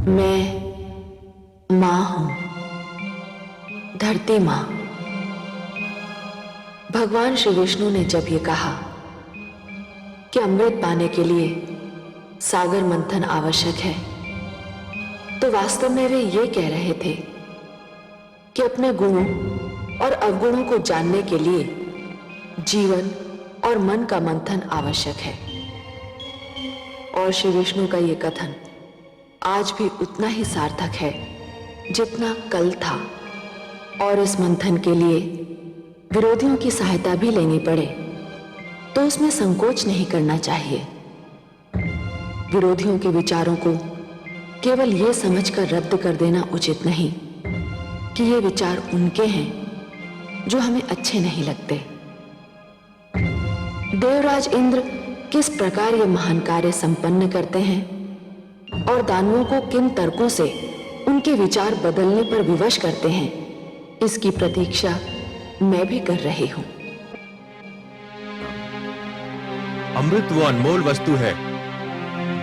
मैं मां हूं, धरती मां। भगवान श्री विष्णु ने जब ये कहा कि अमृत पाने के लिए सागर मंथन आवश्यक है, तो वास्तव में वे ये कह रहे थे कि अपने गुणों और अवगुणों को जानने के लिए जीवन और मन का मंथन आवश्यक है। और श्री विष्णु का ये कथन आज भी उतना ही सार्थक है जितना कल था। और इस मंथन के लिए विरोधियों की सहायता भी लेनी पड़े तो उसमें संकोच नहीं करना चाहिए। विरोधियों के विचारों को केवल ये समझकर रद्द कर देना उचित नहीं कि ये विचार उनके हैं जो हमें अच्छे नहीं लगते। देवराज इंद्र किस प्रकार ये महान कार्य संपन्न करते हैं और दानवों को किन तर्कों से उनके विचार बदलने पर विवश करते हैं, इसकी प्रतीक्षा मैं भी कर रही हूं। अमृत वो अनमोल वस्तु है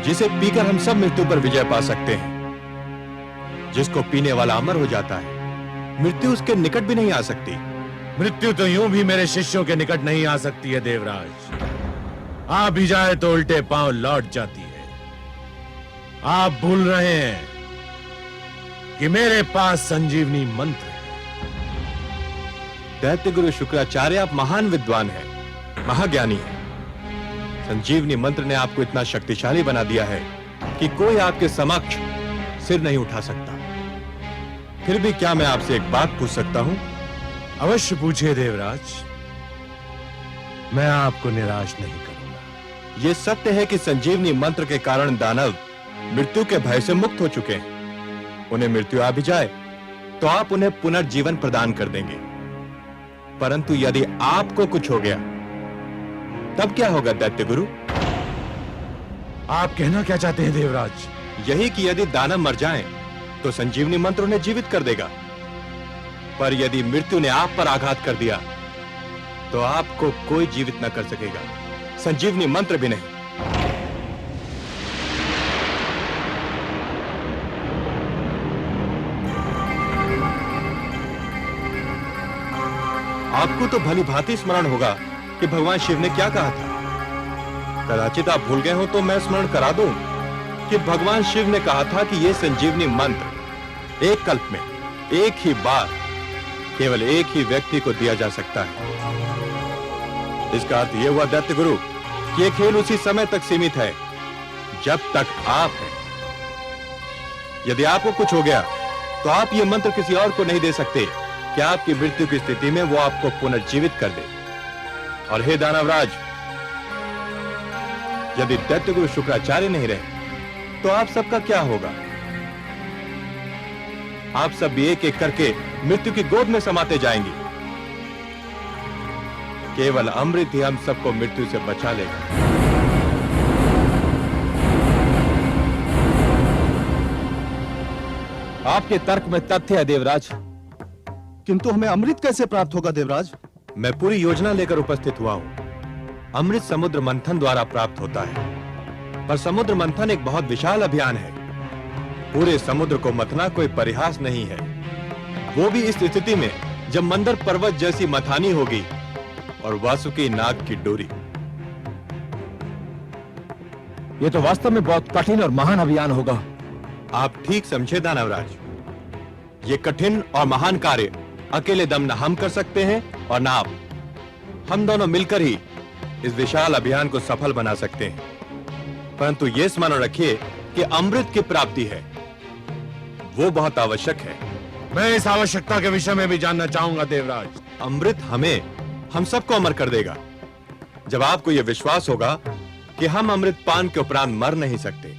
जिसे पीकर हम सब मृत्यु पर विजय पा सकते हैं। जिसको पीने वाला अमर हो जाता है, मृत्यु उसके निकट भी नहीं आ सकती। मृत्यु तो यूं भी मेरे शिष्यों के निकट नहीं आ सकती है देवराज। आ भी जाए तो उल्टे पांव लौट जाती है। आप भूल रहे हैं कि मेरे पास संजीवनी मंत्र है। दैत्य गुरु शुक्राचार्य, आप महान विद्वान हैं, महाज्ञानी हैं। संजीवनी मंत्र ने आपको इतना शक्तिशाली बना दिया है कि कोई आपके समक्ष सिर नहीं उठा सकता। फिर भी क्या मैं आपसे एक बात पूछ सकता हूं? अवश्य पूछिए देवराज, मैं आपको निराश नहीं करूंगा। यह सत्य है कि संजीवनी मंत्र के कारण दानव मृत्यु के भय से मुक्त हो चुके हैं। उन्हें मृत्यु आ भी जाए तो आप उन्हें पुनर्जीवन प्रदान कर देंगे। परंतु यदि आपको कुछ हो गया तब क्या होगा दैत्य गुरु? आप कहना क्या चाहते हैं देवराज? यही कि यदि दानव मर जाएं तो संजीवनी मंत्र उन्हें जीवित कर देगा, पर यदि मृत्यु ने आप पर आघात कर दिया तो आपको कोई जीवित न कर सकेगा, संजीवनी मंत्र भी नहीं। आपको तो भली भांति स्मरण होगा कि भगवान शिव ने क्या कहा था। कदाचित आप भूल गए हो तो मैं स्मरण करा दूं कि भगवान शिव ने कहा था कि यह संजीवनी मंत्र एक कल्प में एक ही बार केवल एक ही व्यक्ति को दिया जा सकता है। इसका अर्थ यह हुआ दैत्य गुरु कि यह खेल उसी समय तक सीमित है जब तक आप हैं। यदि आपको कुछ हो गया तो आप यह मंत्र किसी और को नहीं दे सकते कि आपकी मृत्यु की स्थिति में वो आपको पुनर्जीवित कर दे। और हे दानवराज, यदि दैत्य गुरु शुक्राचार्य नहीं रहे तो आप सबका क्या होगा? आप सब भी एक एक करके मृत्यु की गोद में समाते जाएंगे। केवल अमृत ही हम सबको मृत्यु से बचा लेगा। आपके तर्क में तथ्य है देवराज, किंतु हमें अमृत कैसे प्राप्त होगा देवराज? मैं पूरी योजना लेकर उपस्थित हुआ हूं। अमृत समुद्र मंथन द्वारा प्राप्त होता है, पर समुद्र मंथन एक बहुत विशाल अभियान है। पूरे समुद्र को मथना कोई परिहास नहीं है, वो भी इस स्थिति में जब मंदर पर्वत जैसी मथानी होगी और वासुकी नाग की डोरी। यह तो वास्तव में बहुत कठिन और महान अभियान होगा। आप ठीक समझे दानवराज, ये कठिन और महान कार्य अकेले दम न हम कर सकते हैं और ना आप। हम दोनों मिलकर ही इस विशाल अभियान को सफल बना सकते हैं। परंतु यह स्मरण रखिए कि अमृत की प्राप्ति है, वो बहुत आवश्यक है। मैं इस आवश्यकता के विषय में भी जानना चाहूंगा देवराज। अमृत हम सबको अमर कर देगा। जब आपको यह विश्वास होगा कि हम अमृत पान के उपरांत मर नहीं सकते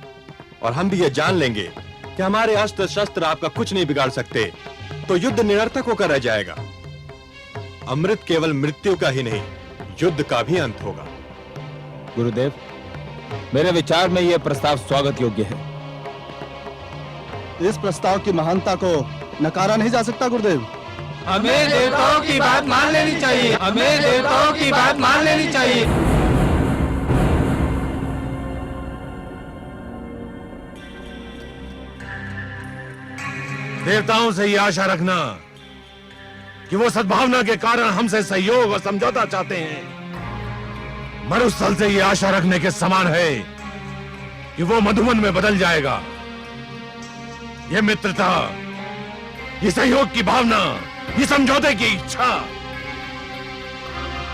और हम भी यह जान लेंगे कि हमारे अस्त्र शस्त्र आपका कुछ नहीं बिगाड़ सकते, तो युद्ध निरर्थक होकर रह जाएगा। अमृत केवल मृत्यु का ही नहीं, युद्ध का भी अंत होगा। गुरुदेव, मेरे विचार में यह प्रस्ताव स्वागत योग्य है। इस प्रस्ताव की महानता को नकारा नहीं जा सकता गुरुदेव। हमें देवताओं की बात मान लेनी चाहिए, हमें देवताओं की बात मान लेनी चाहिए। देवताओं से ये आशा रखना कि वो सद्भावना के कारण हमसे सहयोग और समझौता चाहते हैं, मरुस्थल से ये आशा रखने के समान है कि वो मधुवन में बदल जाएगा। ये मित्रता, ये सहयोग की भावना, ये समझौते की इच्छा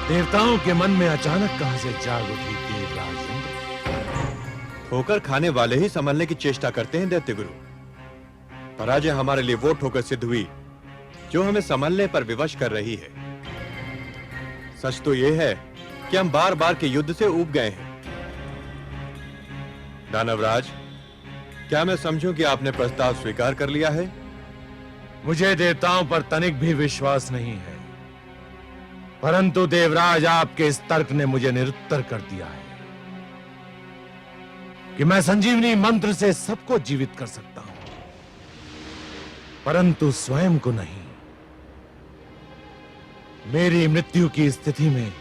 देवताओं के मन में अचानक कहां से जाग उठी देवराज इंद्र। ठोकर खाने वाले ही संभलने की चेष्टा करते हैं दैत्य गुरु। पराजय हमारे लिए वो ठोकर सिद्ध हुई जो हमें संभलने पर विवश कर रही है। सच तो यह है कि हम बार बार के युद्ध से ऊब गए हैं। दानवराज, क्या मैं समझूं कि आपने प्रस्ताव स्वीकार कर लिया है? मुझे देवताओं पर तनिक भी विश्वास नहीं है, परंतु देवराज आपके इस तर्क ने मुझे निरुत्तर कर दिया है कि मैं संजीवनी मंत्र से सबको जीवित कर सकता हूं, परंतु स्वयं को नहीं। मेरी मृत्यु की स्थिति में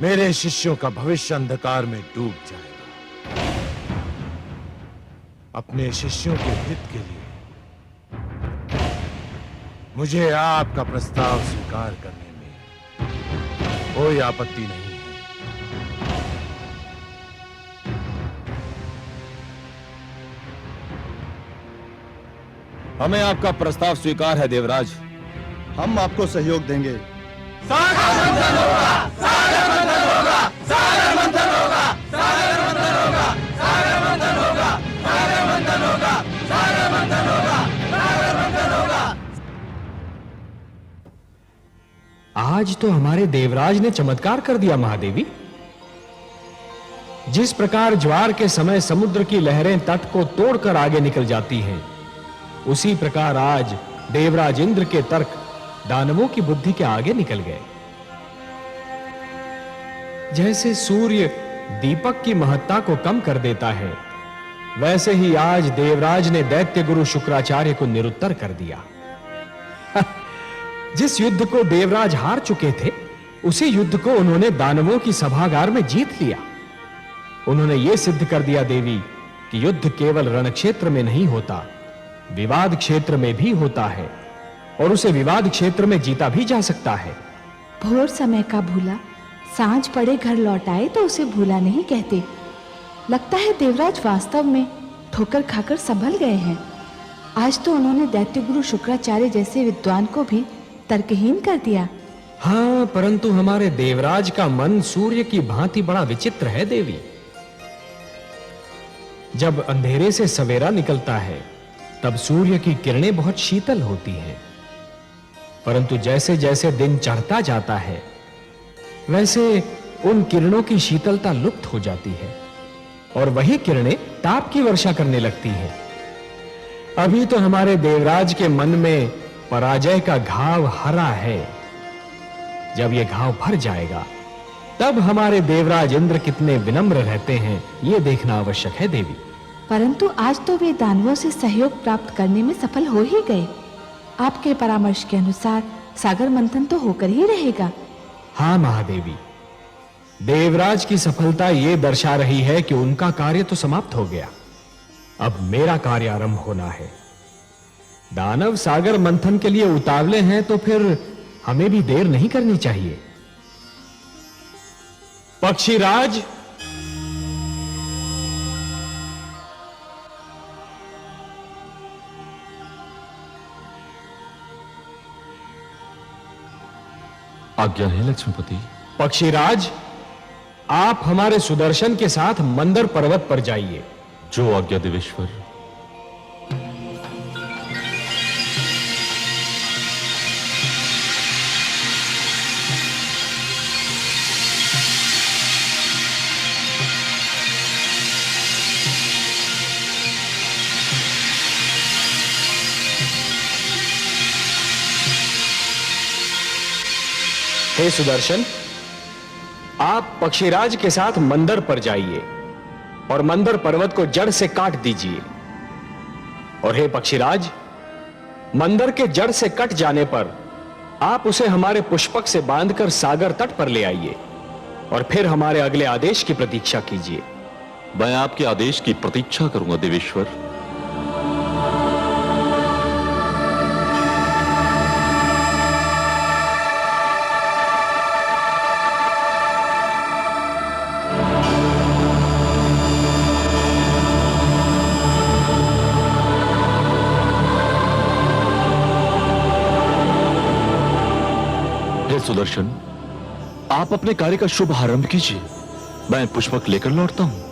मेरे शिष्यों का भविष्य अंधकार में डूब जाएगा। अपने शिष्यों के हित के लिए मुझे आपका प्रस्ताव स्वीकार करने में कोई आपत्ति नहीं है। हमें आपका प्रस्ताव स्वीकार है देवराज। हम आपको सहयोग देंगे। आज तो हमारे देवराज ने चमत्कार कर दिया महादेवी। जिस प्रकार ज्वार के समय समुद्र की लहरें तट को तोड़कर आगे निकल जाती हैं, उसी प्रकार आज देवराज इंद्र के तर्क दानवों की बुद्धि के आगे निकल गए। जैसे सूर्य दीपक की महत्ता को कम कर देता है, वैसे ही आज देवराज ने दैत्य गुरु शुक्राचार्य को निरुत्तर कर दिया। जिस युद्ध को देवराज हार चुके थे, उसी युद्ध को उन्होंने दानवों की सभागार में जीत लिया। उन्होंने यह सिद्ध कर दिया देवी कि युद्ध केवल रणक्षेत्र में नहीं होता, विवाद क्षेत्र में भी होता है, और उसे विवाद क्षेत्र में जीता भी जा सकता है। भोर समय का भूला सांझ पड़े घर लौट आए तो उसे भूला नहीं कहते। लगता है देवराज वास्तव में ठोकर खाकर संभल गए हैं। आज तो उन्होंने दैत्य गुरु शुक्राचार्य जैसे विद्वान को भी तर्कहीन कर दिया। हाँ, परंतु हमारे देवराज का मन सूर्य की भांति बड़ा विचित्र है देवी। जब अंधेरे से सवेरा निकलता है, तब सूर्य की किरणें बहुत शीतल होती हैं, परंतु जैसे जैसे दिन चढ़ता जाता है, वैसे उन किरणों की शीतलता लुप्त हो जाती है और वही किरणें ताप की वर्षा करने लगती हैं। अभी तो हमारे देवराज के मन में पराजय का घाव हरा है। जब यह घाव भर जाएगा, तब हमारे देवराज इंद्र कितने विनम्र रहते हैं, यह देखना आवश्यक है देवी। परंतु आज तो वे दानवों से सहयोग प्राप्त करने में सफल हो ही गए। आपके परामर्श के अनुसार सागर मंथन तो होकर ही रहेगा। हाँ महादेवी, देवराज की सफलता यह दर्शा रही है कि उनका कार्य तो समाप्त हो गया। अब मेरा कार्य आरंभ होना है। दानव सागर मंथन के लिए उतावले हैं, तो फिर हमें भी देर नहीं करनी चाहिए। पक्षीराज, आज्ञा है लक्ष्मीपति। पक्षीराज, आप हमारे सुदर्शन के साथ मंदर पर्वत पर जाइए। जो आज्ञा देवेश्वर। हे सुदर्शन, आप पक्षीराज के साथ मंदर पर जाइए और मंदर पर्वत को जड़ से काट दीजिए। और हे पक्षीराज, मंदर के जड़ से कट जाने पर आप उसे हमारे पुष्पक से बांधकर सागर तट पर ले आइए और फिर हमारे अगले आदेश की प्रतीक्षा कीजिए। मैं आपके आदेश की प्रतीक्षा करूंगा देवेश्वर। सुदर्शन, आप अपने कार्य का शुभ आरंभ कीजिए। मैं पुष्पक लेकर लौटता हूं।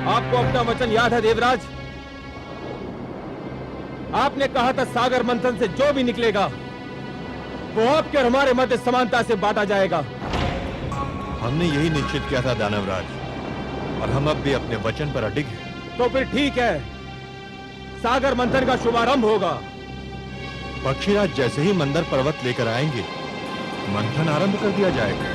आपको अपना वचन याद है देवराज? आपने कहा था सागर मंथन से जो भी निकलेगा वो आपके और हमारे मध्य समानता से बांटा जाएगा। हमने यही निश्चित किया था दानवराज, और हम अब भी अपने वचन पर अडिग हैं। तो फिर ठीक है, सागर मंथन का शुभारंभ होगा। पक्षीराज जैसे ही मंदर पर्वत लेकर आएंगे, मंथन आरंभ कर दिया जाएगा।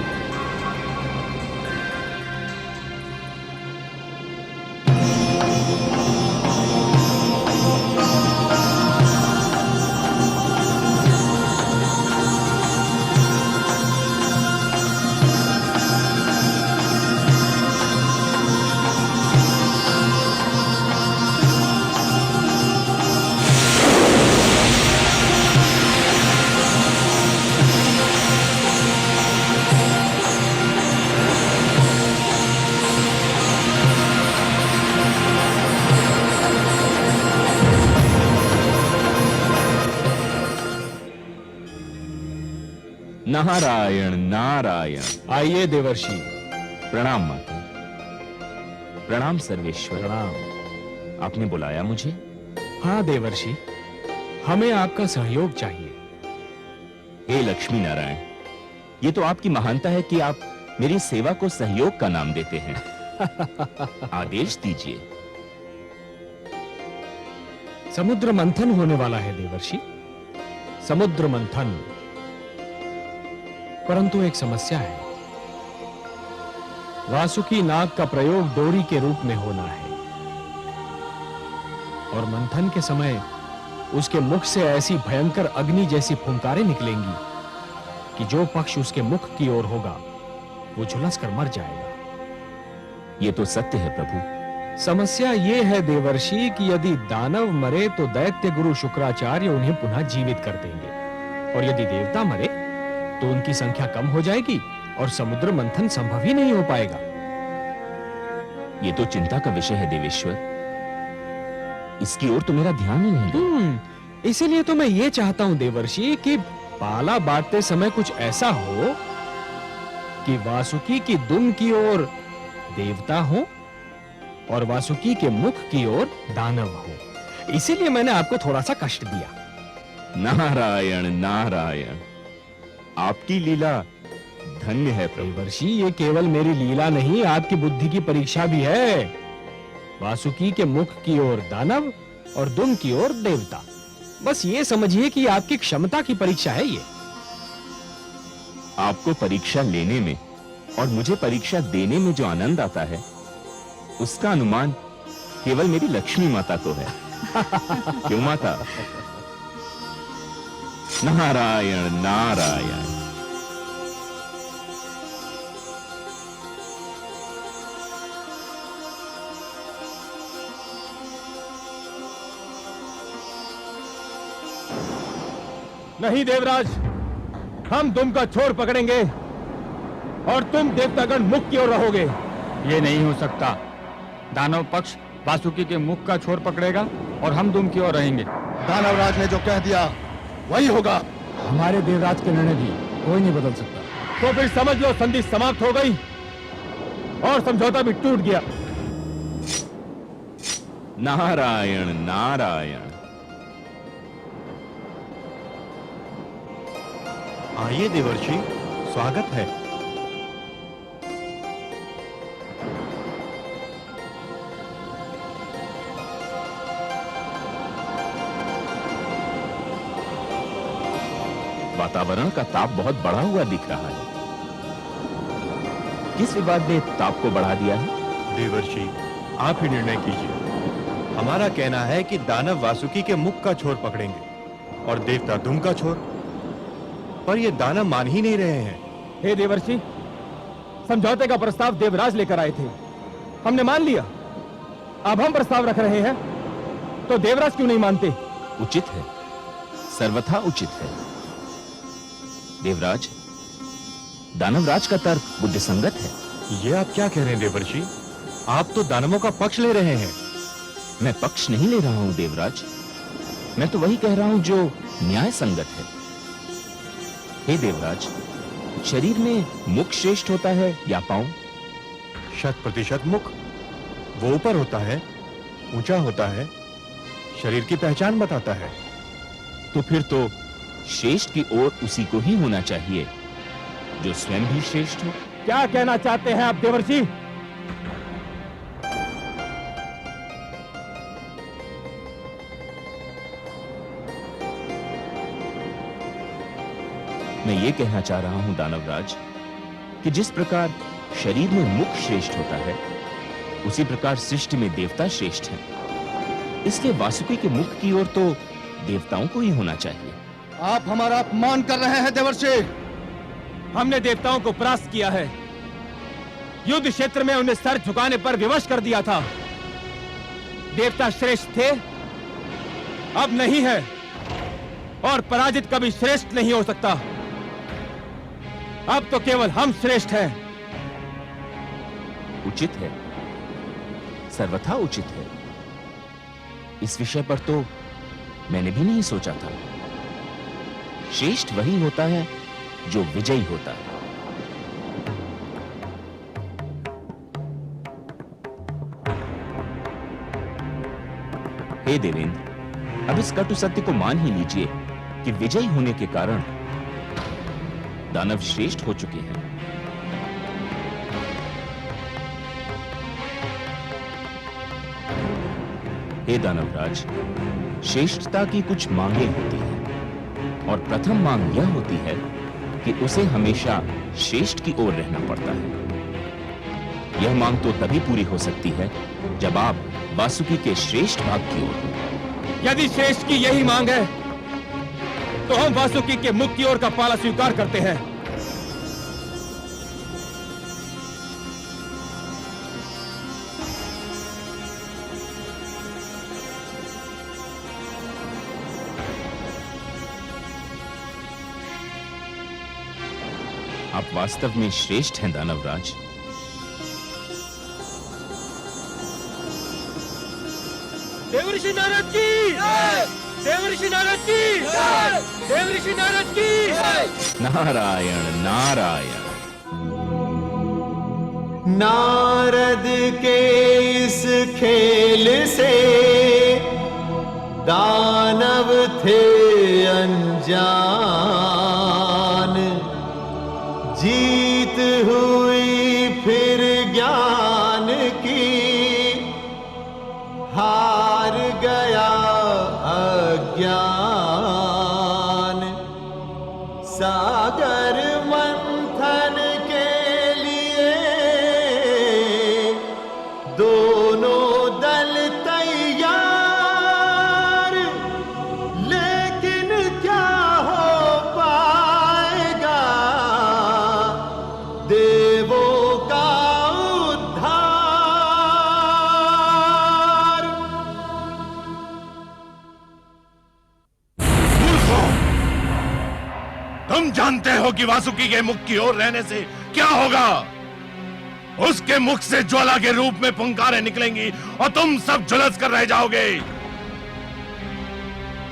नारायण नारायण। आइए देवर्षि। प्रणाम माता। प्रणाम सर्वेश्वर। प्रणाम। आपने बुलाया मुझे? हाँ देवर्षि, हमें आपका सहयोग चाहिए। हे लक्ष्मी नारायण, ये तो आपकी महानता है कि आप मेरी सेवा को सहयोग का नाम देते हैं। आदेश दीजिए। समुद्र मंथन होने वाला है देवर्षि, समुद्र मंथन। परंतु एक समस्या है। वासुकी नाग का प्रयोग डोरी के रूप में होना है, और मंथन के समय उसके मुख से ऐसी भयंकर अग्नि जैसी फुंकारें निकलेंगी कि जो पक्ष उसके मुख की ओर होगा वो झुलस कर मर जाएगा। ये तो सत्य है प्रभु। समस्या ये है देवर्षि कि यदि दानव मरे तो दैत्य गुरु शुक्राचार्य उन्हें पुनः जीवित कर देंगे, और यदि देवता मरे तो उनकी संख्या कम हो जाएगी और समुद्र मंथन संभव ही नहीं हो पाएगा। ये तो चिंता का विषय है देवेश्वर, इसकी ओर तो मेरा ध्यान ही नहीं गया। इसीलिए तो मैं ये चाहता हूं देवर्षि कि पाला बांटते समय कुछ ऐसा हो कि वासुकी की दुम की ओर देवता हो और वासुकी के मुख की ओर दानव हो। इसीलिए मैंने आपको थोड़ा सा कष्ट दिया। नारायण नारायण, आपकी लीला धन्य है प्रभु। देवर्षि, ये केवल मेरी लीला नहीं, आपकी बुद्धि की परीक्षा भी है। वासुकी के मुख की ओर दानव और दुम की ओर देवता। बस ये समझिए कि आपकी क्षमता की परीक्षा है ये। आपको परीक्षा लेने में और मुझे परीक्षा देने में जो आनंद आता है, उसका अनुमान केवल मेरी लक्ष्मी माता को है। क्यों माता? नारायण नारायण। नहीं देवराज, हम दुम का छोर पकड़ेंगे और तुम देवतागण मुख की ओर रहोगे। ये नहीं हो सकता। दानव पक्ष वासुकी के मुख का छोर पकड़ेगा और हम दुम की ओर रहेंगे। दानवराज ने जो कह दिया वही होगा। हमारे देवराज के निर्णय भी कोई नहीं बदल सकता। तो फिर समझ लो संधि समाप्त हो गई और समझौता भी टूट गया। नारायण नारायण। आइए देवर्षि, स्वागत है। वातावरण का ताप बहुत बढ़ा हुआ दिख रहा है। किस विवाद ने ताप को बढ़ा दिया है? देवर्षि, आप ही निर्णय कीजिए। हमारा कहना है कि दानव वासुकी के मुख का छोर पकड़ेंगे और देवता दुम का छोर, पर ये दानव मान ही नहीं रहे हैं। हे देवर्षि, समझौते का प्रस्ताव देवराज लेकर आए थे, हमने मान लिया। अब हम प्रस्ताव रख रहे हैं तो देवराज क्यों नहीं मानते? उचित है, सर्वथा उचित है। देवराज, दानवराज का तर्क बुद्धिसंगत है। ये आप क्या कह रहे हैं देवर्षि? आप तो दानवों का पक्ष ले रहे हैं। मैं पक्ष नहीं ले रहा हूं देवराज, मैं तो वही कह रहा हूं जो न्याय संगत है। हे देवराज, शरीर में मुख श्रेष्ठ होता है या पांव? 100% मुख। वो ऊपर होता है, ऊंचा होता है, शरीर की पहचान बताता है। तो फिर तो श्रेष्ठ की ओर उसी को ही होना चाहिए जो स्वयं भी श्रेष्ठ हो। क्या कहना चाहते हैं आप देवर्षि? मैं ये कहना चाह रहा हूं दानवराज कि जिस प्रकार शरीर में मुख श्रेष्ठ होता है, उसी प्रकार सृष्टि में देवता श्रेष्ठ हैं। इसलिए वासुकी के मुख की ओर तो देवताओं को ही होना चाहिए। आप हमारा अपमान कर रहे हैं देवर्षि। हमने देवताओं को परास्त किया है, युद्ध क्षेत्र में उन्हें सर झुकाने पर विवश कर दिया था। देवता श्रेष्ठ थे, अब नहीं है, और पराजित कभी श्रेष्ठ नहीं हो सकता। अब तो केवल हम श्रेष्ठ हैं। उचित है, सर्वथा उचित है। इस विषय पर तो मैंने भी नहीं सोचा था। श्रेष्ठ वही होता है जो विजयी होता है। हे देवेंद्र, अब इस कटु सत्य को मान ही लीजिए कि विजयी होने के कारण दानव श्रेष्ठ हो चुके हैं। हे दानवराज, श्रेष्ठता की कुछ मांगे होती हैं, और प्रथम मांग यह होती है कि उसे हमेशा श्रेष्ठ की ओर रहना पड़ता है। यह मांग तो तभी पूरी हो सकती है जब आप वासुकी के श्रेष्ठ भाग की ओर हो। यदि श्रेष्ठ की यही मांग है तो हम वासुकी के मुख की ओर का पाला स्वीकार करते हैं। आप वास्तव में श्रेष्ठ हैं दानवराज। देवर्षि नारद की जय! देवर्षि नारद की जय! देवर्षि नारद की जय! नारायण नारायण। नारद के इस खेल से दानव थे अनजान, जीत अज्ञान। सागर मंथन के लिए दोनों दल तैयार, लेकिन क्या हो पाएगा देवों का उद्धार। तुम जानते हो कि वासुकी के मुख की ओर रहने से क्या होगा? उसके मुख से ज्वाला के रूप में पुंकारें निकलेंगी और तुम सब झुलस कर रह जाओगे।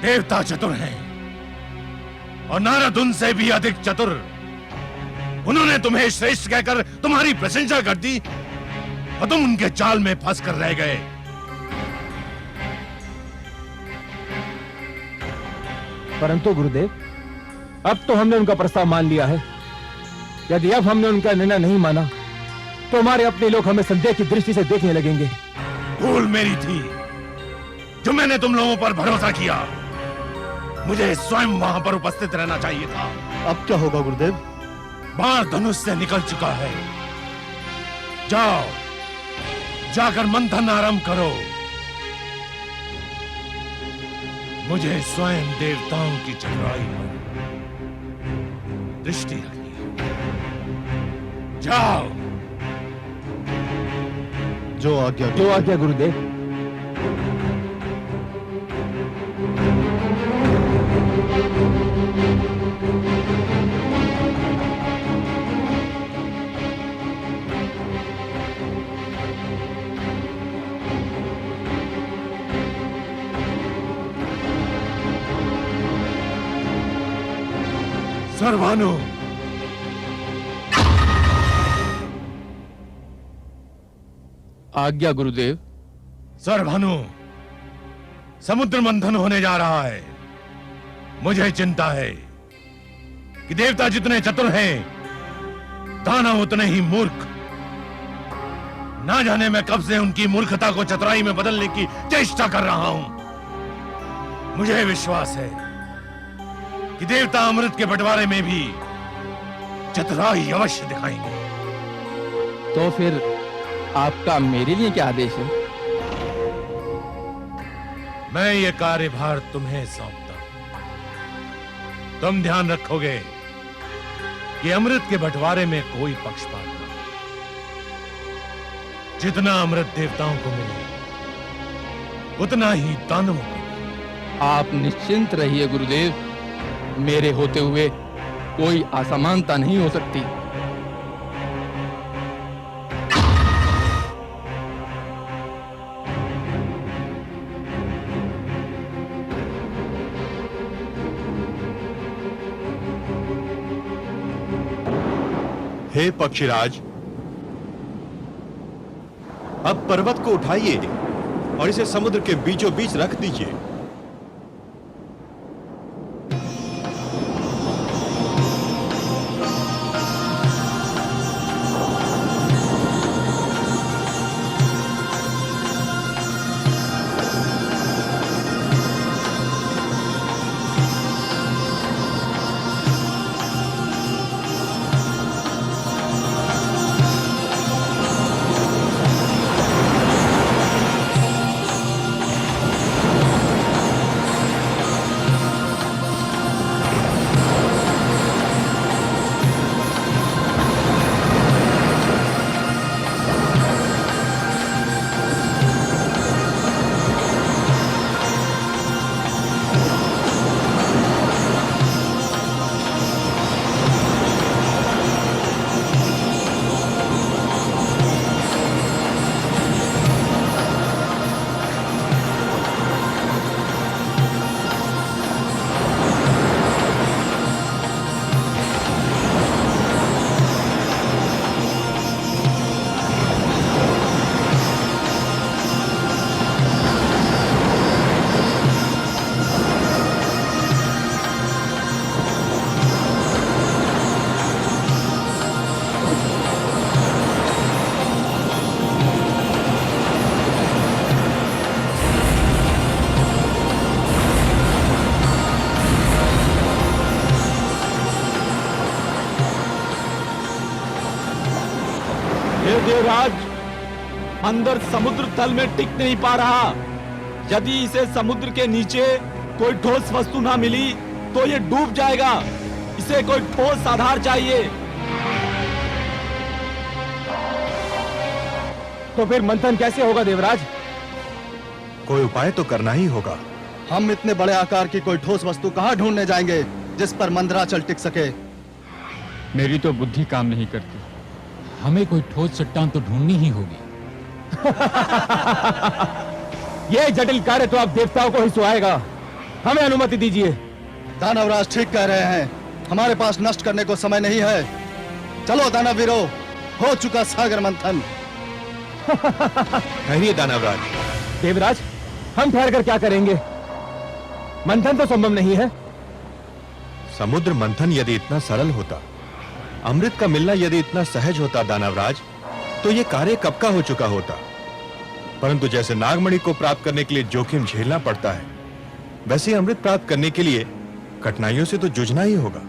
देवता चतुर हैं और नारद उनसे भी अधिक चतुर। उन्होंने तुम्हें श्रेष्ठ कहकर तुम्हारी प्रशंसा कर दी और तुम उनके जाल में फंस कर रह गए। परंतु गुरुदेव, अब तो हमने उनका प्रस्ताव मान लिया है। यदि अब हमने उनका निर्णय नहीं माना तो हमारे अपने लोग हमें संदेह की दृष्टि से देखने लगेंगे। भूल मेरी थी जो मैंने तुम लोगों पर भरोसा किया। मुझे स्वयं वहां पर उपस्थित रहना चाहिए था। अब क्या होगा गुरुदेव? बाण धनुष से निकल चुका है। जाओ, जाकर मंथन आरंभ करो। मुझे स्वयं देवताओं की चतुराई पर दृष्टि रखनी है। जाओ। जो आज्ञा गुरुदेव। सर्वानु, आज्ञा गुरुदेव। सर्वानु, समुद्र मंथन होने जा रहा है। मुझे चिंता है कि देवता जितने चतुर हैं, दानव उतने ही मूर्ख। ना जाने मैं कब से उनकी मूर्खता को चतुराई में बदलने की चेष्टा कर रहा हूं। मुझे विश्वास है कि देवता अमृत के बंटवारे में भी चतुराई अवश्य दिखाएंगे। तो फिर आपका मेरे लिए क्या आदेश है? मैं ये कार्यभार तुम्हें सौंपता हूं। तुम ध्यान रखोगे कि अमृत के बंटवारे में कोई पक्षपात न हो। जितना अमृत देवताओं को मिले उतना ही दानवों को मिले। आप निश्चिंत रहिए गुरुदेव, मेरे होते हुए कोई असमानता नहीं हो सकती। हे पक्षीराज, अब पर्वत को उठाइए और इसे समुद्र के बीचों बीच रख दीजिए। देवराज, अंदर समुद्र तल में टिक नहीं पा रहा। यदि इसे समुद्र के नीचे कोई ठोस वस्तु ना मिली तो ये डूब जाएगा। इसे कोई ठोस आधार चाहिए। तो फिर मंथन कैसे होगा देवराज? कोई उपाय तो करना ही होगा। हम इतने बड़े आकार की कोई ठोस वस्तु कहाँ ढूंढने जाएंगे जिस पर मंदराचल टिक सके? मेरी तो बुद्धि काम नहीं करती। हमें कोई ठोस चट्टान तो ढूंढनी ही होगी। ये जटिल कार्य तो आप देवताओं को ही सुहाएगा। हमें अनुमति दीजिए। दानवराज ठीक कह रहे हैं, हमारे पास नष्ट करने को समय नहीं है। चलो दानवीरो, हो चुका सागर मंथन। ठहरिए दानवराज। देवराज, हम ठहर कर क्या करेंगे? मंथन तो संभव नहीं है। समुद्र मंथन यदि इतना सरल होता, अमृत का मिलना यदि इतना सहज होता दानवराज, तो यह कार्य कब का हो चुका होता। परंतु जैसे नागमणि को प्राप्त करने के लिए जोखिम झेलना पड़ता है, वैसे अमृत प्राप्त करने के लिए कठिनाइयों से तो जूझना ही होगा।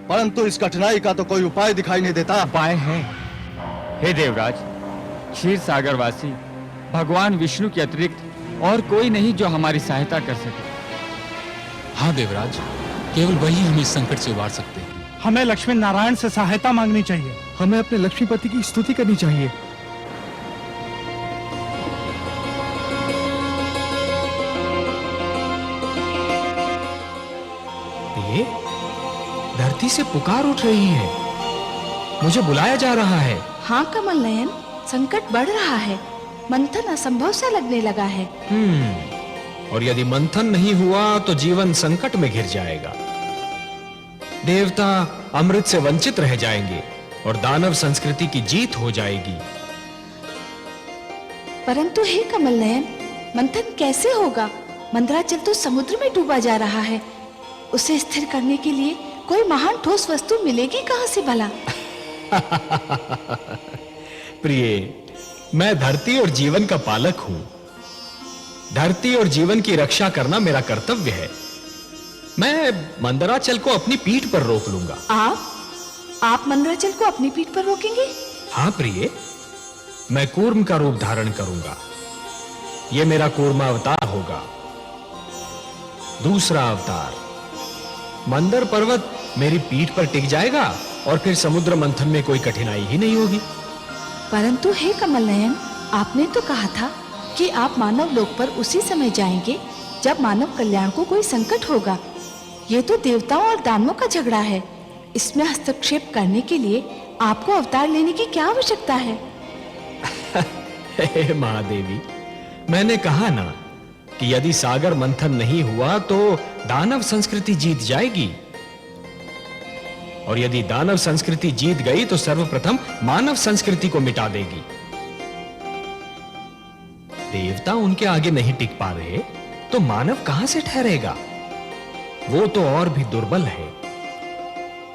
परंतु इस कठिनाई का तो कोई उपाय दिखाई नहीं देता। उपाय है। हे देवराज, क्षीर सागर वासी भगवान विष्णु के अतिरिक्त और कोई नहीं जो हमारी सहायता कर सके। हाँ देवराज, केवल वही हमें इस संकट से उबार सकते हैं। हमें लक्ष्मी नारायण से सहायता मांगनी चाहिए। हमें अपने लक्ष्मीपति की स्तुति करनी चाहिए। ये धरती से पुकार उठ रही है। मुझे बुलाया जा रहा है। हाँ कमल नयन, संकट बढ़ रहा है। मंथन असंभव सा लगने लगा है। और यदि मंथन नहीं हुआ तो जीवन संकट में घिर जाएगा। देवता अमृत से वंचित रह जाएंगे और दानव संस्कृति की जीत हो जाएगी। परंतु हे कमल नयन, मंथन कैसे होगा? मंदराचल तो समुद्र में डूबा जा रहा है। उसे स्थिर करने के लिए कोई महान ठोस वस्तु मिलेगी कहां से भला? प्रिय, मैं धरती और जीवन का पालक हूं। धरती और जीवन की रक्षा करना मेरा कर्तव्य है। मैं मंदराचल को अपनी पीठ पर रोक लूंगा। आप मंदराचल को अपनी पीठ पर रोकेंगे? हाँ प्रिय, मैं कूर्म का रूप धारण करूंगा। यह मेरा कूर्मा अवतार होगा। दूसरा अवतार, मंदर पर्वत मेरी पीठ पर टिक जाएगा और फिर समुद्र मंथन में कोई कठिनाई ही नहीं होगी। परंतु हे कमल नयन, आपने तो कहा था कि आप मानव लोक पर उसी समय जाएंगे जब मानव कल्याण को कोई संकट होगा। ये तो देवताओं और दानवों का झगड़ा है। इसमें हस्तक्षेप करने के लिए आपको अवतार लेने की क्या आवश्यकता है? हे महादेवी, मैंने कहा ना कि यदि सागर मंथन नहीं हुआ तो दानव संस्कृति जीत जाएगी। और यदि दानव संस्कृति जीत गई तो सर्वप्रथम मानव संस्कृति को मिटा देगी। देवता उनके आगे नहीं टिक पा रहे तो मानव कहां से ठहरेगा? वो तो और भी दुर्बल है।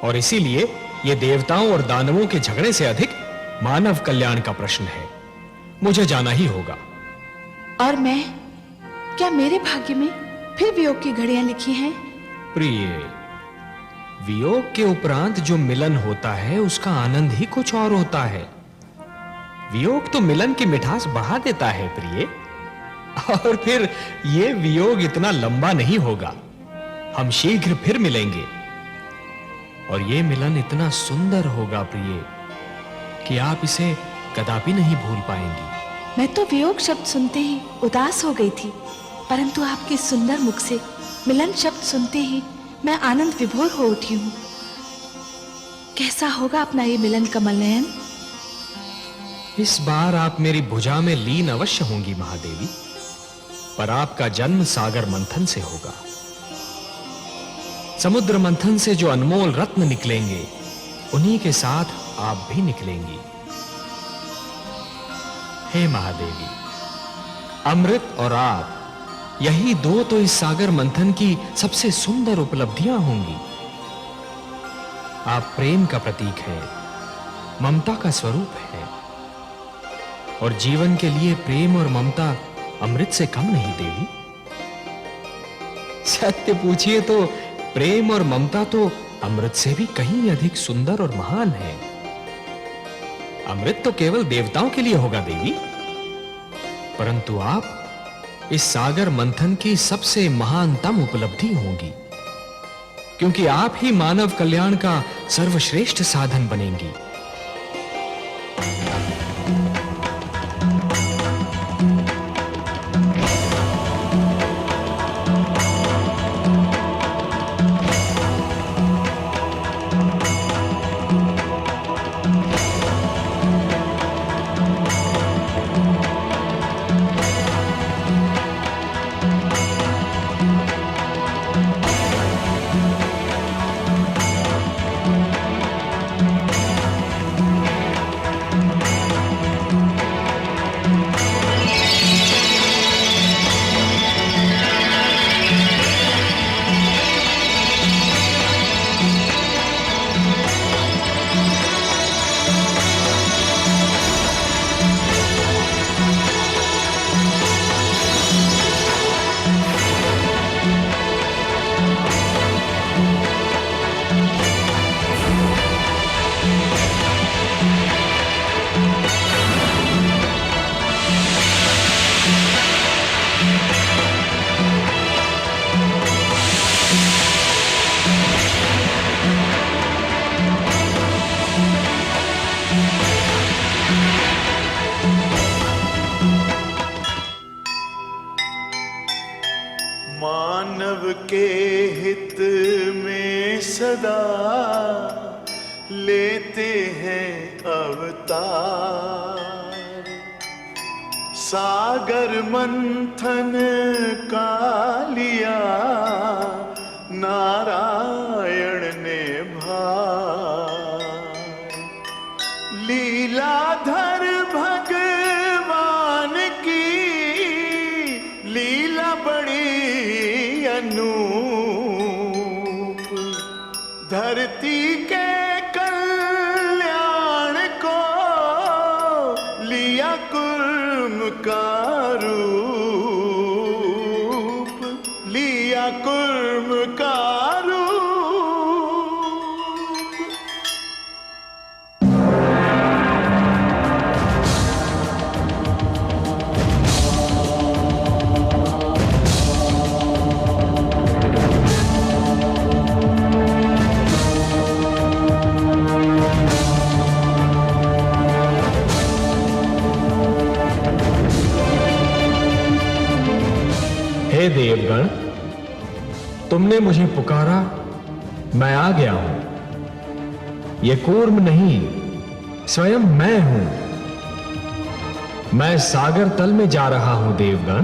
और इसीलिए यह देवताओं और दानवों के झगड़े से अधिक मानव कल्याण का प्रश्न है। मुझे जाना ही होगा। और मैं, क्या मेरे भाग्य में फिर वियोग की घड़ियां लिखी हैं? प्रिय, वियोग के उपरांत जो मिलन होता है उसका आनंद ही कुछ और होता है। वियोग तो मिलन की मिठास बढ़ा देता है प्रिय। और फिर यह वियोग इतना लंबा नहीं होगा। हम शीघ्र फिर मिलेंगे और यह मिलन इतना सुंदर होगा प्रिय कि आप इसे कदापि नहीं भूल पाएंगी। मैं तो वियोग शब्द सुनते ही उदास हो गई थी, परंतु आपके सुंदर मुख से मिलन शब्द सुनते ही मैं आनंद विभोर हो उठी हूं। कैसा होगा अपना ये मिलन कमल नयन? इस बार आप मेरी भुजा में लीन अवश्य होंगी महादेवी, पर आपका जन्म सागर मंथन से होगा। समुद्र मंथन से जो अनमोल रत्न निकलेंगे उन्हीं के साथ आप भी निकलेंगी। हे महादेवी, अमृत और आप, यही दो तो इस सागर मंथन की सबसे सुंदर उपलब्धियां होंगी। आप प्रेम का प्रतीक हैं, ममता का स्वरूप है, और जीवन के लिए प्रेम और ममता अमृत से कम नहीं देवी। सत्य पूछिए तो प्रेम और ममता तो अमृत से भी कहीं अधिक सुंदर और महान है। अमृत तो केवल देवताओं के लिए होगा देवी, परंतु आप इस सागर मंथन की सबसे महानतम उपलब्धि होंगी, क्योंकि आप ही मानव कल्याण का सर्वश्रेष्ठ साधन बनेंगी। मानव के हित में सदा लेते हैं अवतार, सागर मंथन का लिया नारायण ने भार, लीलाधर भगवान की लीला बड़ी अनूप, धरती के कल्याण को लिया कुर्म का रूप, लिया कुर्म का रूप। हे देवगण, तुमने मुझे पुकारा, मैं आ गया हूं। यह कूर्म नहीं, स्वयं मैं हूं। मैं सागर तल में जा रहा हूं देवगण।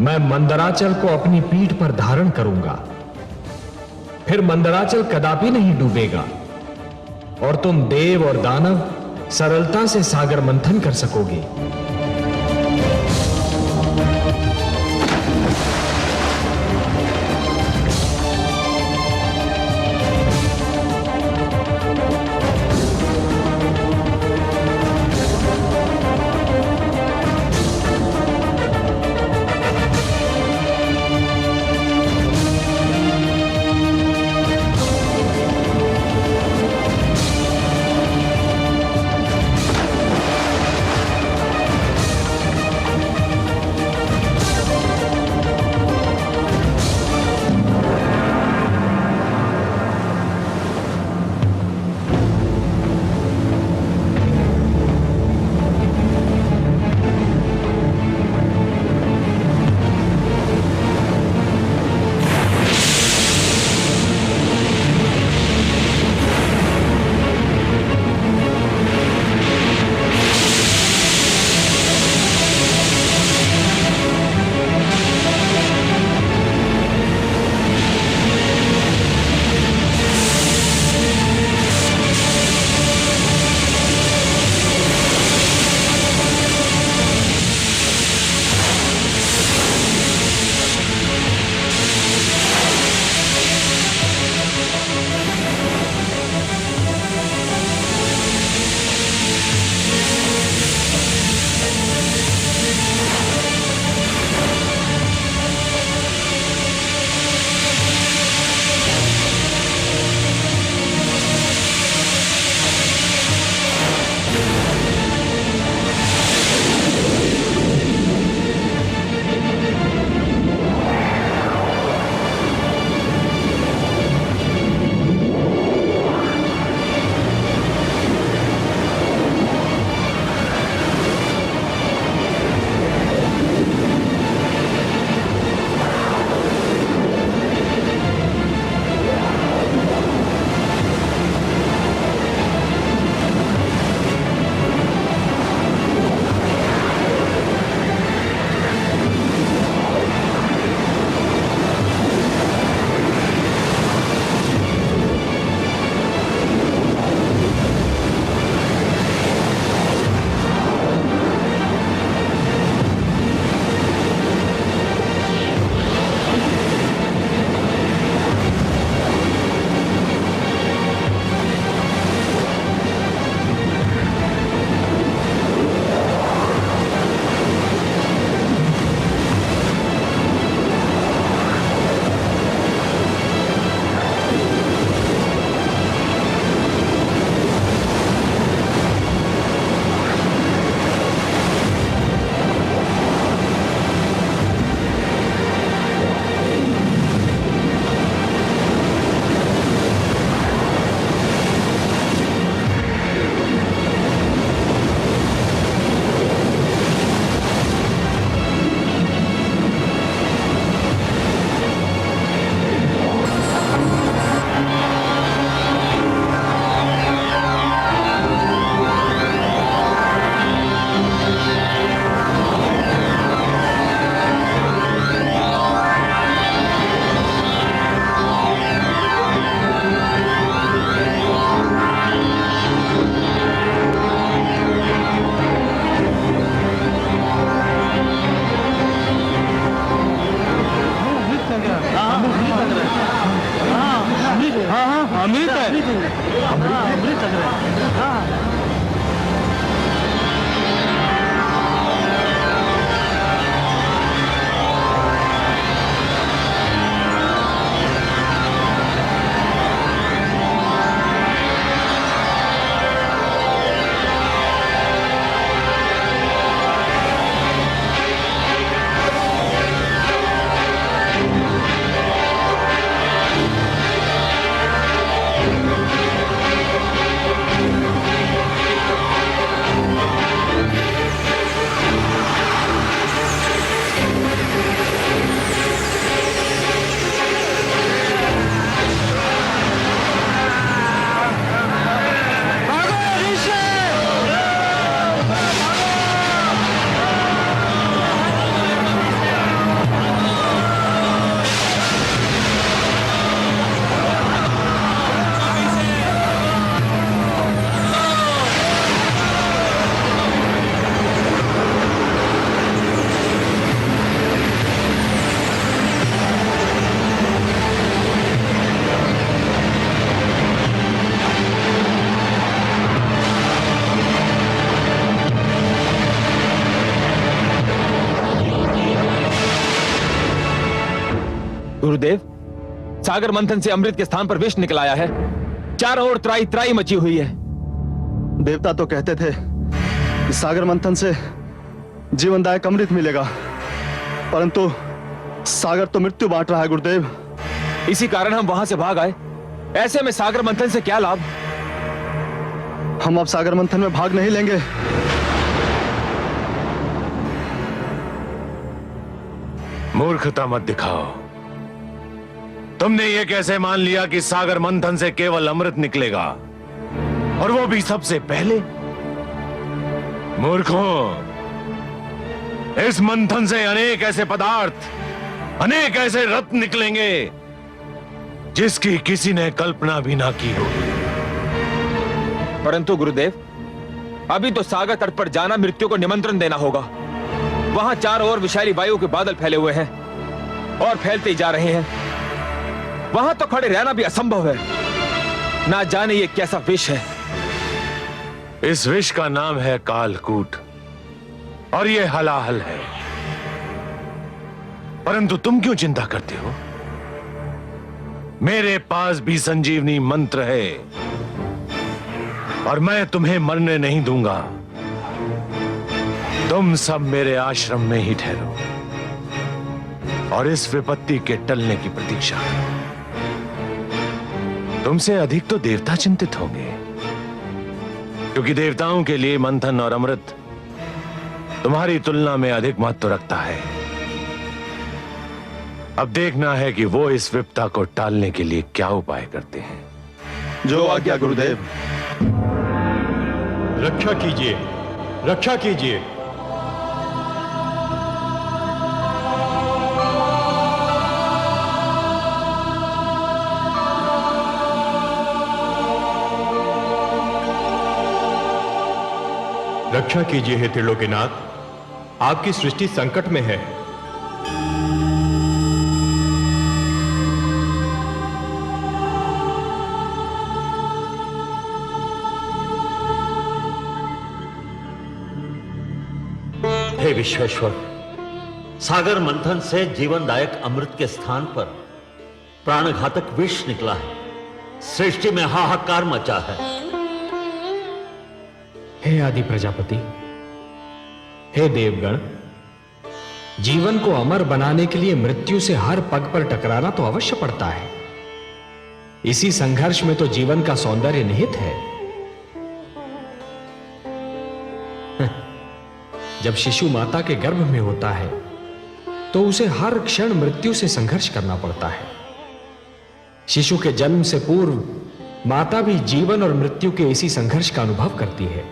मैं मंदराचल को अपनी पीठ पर धारण करूंगा, फिर मंदराचल कदापि नहीं डूबेगा और तुम देव और दानव सरलता से सागर मंथन कर सकोगे। अमृत है। अमृत लग रहा है। हाँ। गुरुदेव, सागर मंथन से अमृत के स्थान पर विष निकल आया है। चारों ओर त्राई त्राई मची हुई है। देवता तो कहते थे कि सागर मंथन से जीवनदायक अमृत मिलेगा, परंतु सागर तो मृत्यु बांट रहा है गुरुदेव। इसी कारण हम वहां से भाग आए। ऐसे में सागर मंथन से क्या लाभ? हम अब सागर मंथन में भाग नहीं लेंगे। मूर्खता मत दिखाओ। तुमने ये कैसे मान लिया कि सागर मंथन से केवल अमृत निकलेगा, और वो भी सबसे पहले? मूर्खों, इस मंथन से अनेक ऐसे पदार्थ, अनेक ऐसे रत्न निकलेंगे जिसकी किसी ने कल्पना भी ना की होगी। परंतु गुरुदेव, अभी तो सागर तट पर जाना मृत्यु को निमंत्रण देना होगा। वहां चारों ओर विषैली वायु के बादल फैले हुए हैं और फैलते ही जा रहे हैं। वहां तो खड़े रहना भी असंभव है। ना जाने ये कैसा विष है। इस विष का नाम है कालकूट, और ये हलाहल है। परंतु तुम क्यों चिंता करते हो? मेरे पास भी संजीवनी मंत्र है, और मैं तुम्हें मरने नहीं दूंगा। तुम सब मेरे आश्रम में ही ठहरो और इस विपत्ति के टलने की प्रतीक्षा करो। तुमसे अधिक तो देवता चिंतित होंगे, क्योंकि देवताओं के लिए मंथन और अमृत तुम्हारी तुलना में अधिक महत्व रखता है। अब देखना है कि वो इस विपदा को टालने के लिए क्या उपाय करते हैं। जो आज्ञा गुरुदेव। रक्षा कीजिए, रक्षा कीजिए। रक्षा कीजिए हे त्रिलोकीनाथ, आपकी सृष्टि संकट में है। हे विश्वेश्वर, सागर मंथन से जीवनदायक अमृत के स्थान पर प्राणघातक विष निकला है। सृष्टि में हाहाकार मचा है। हे आदि प्रजापति, हे देवगण, जीवन को अमर बनाने के लिए मृत्यु से हर पग पर टकराना तो अवश्य पड़ता है। इसी संघर्ष में तो जीवन का सौंदर्य निहित है। जब शिशु माता के गर्भ में होता है तो उसे हर क्षण मृत्यु से संघर्ष करना पड़ता है। शिशु के जन्म से पूर्व माता भी जीवन और मृत्यु के इसी संघर्ष का अनुभव करती है।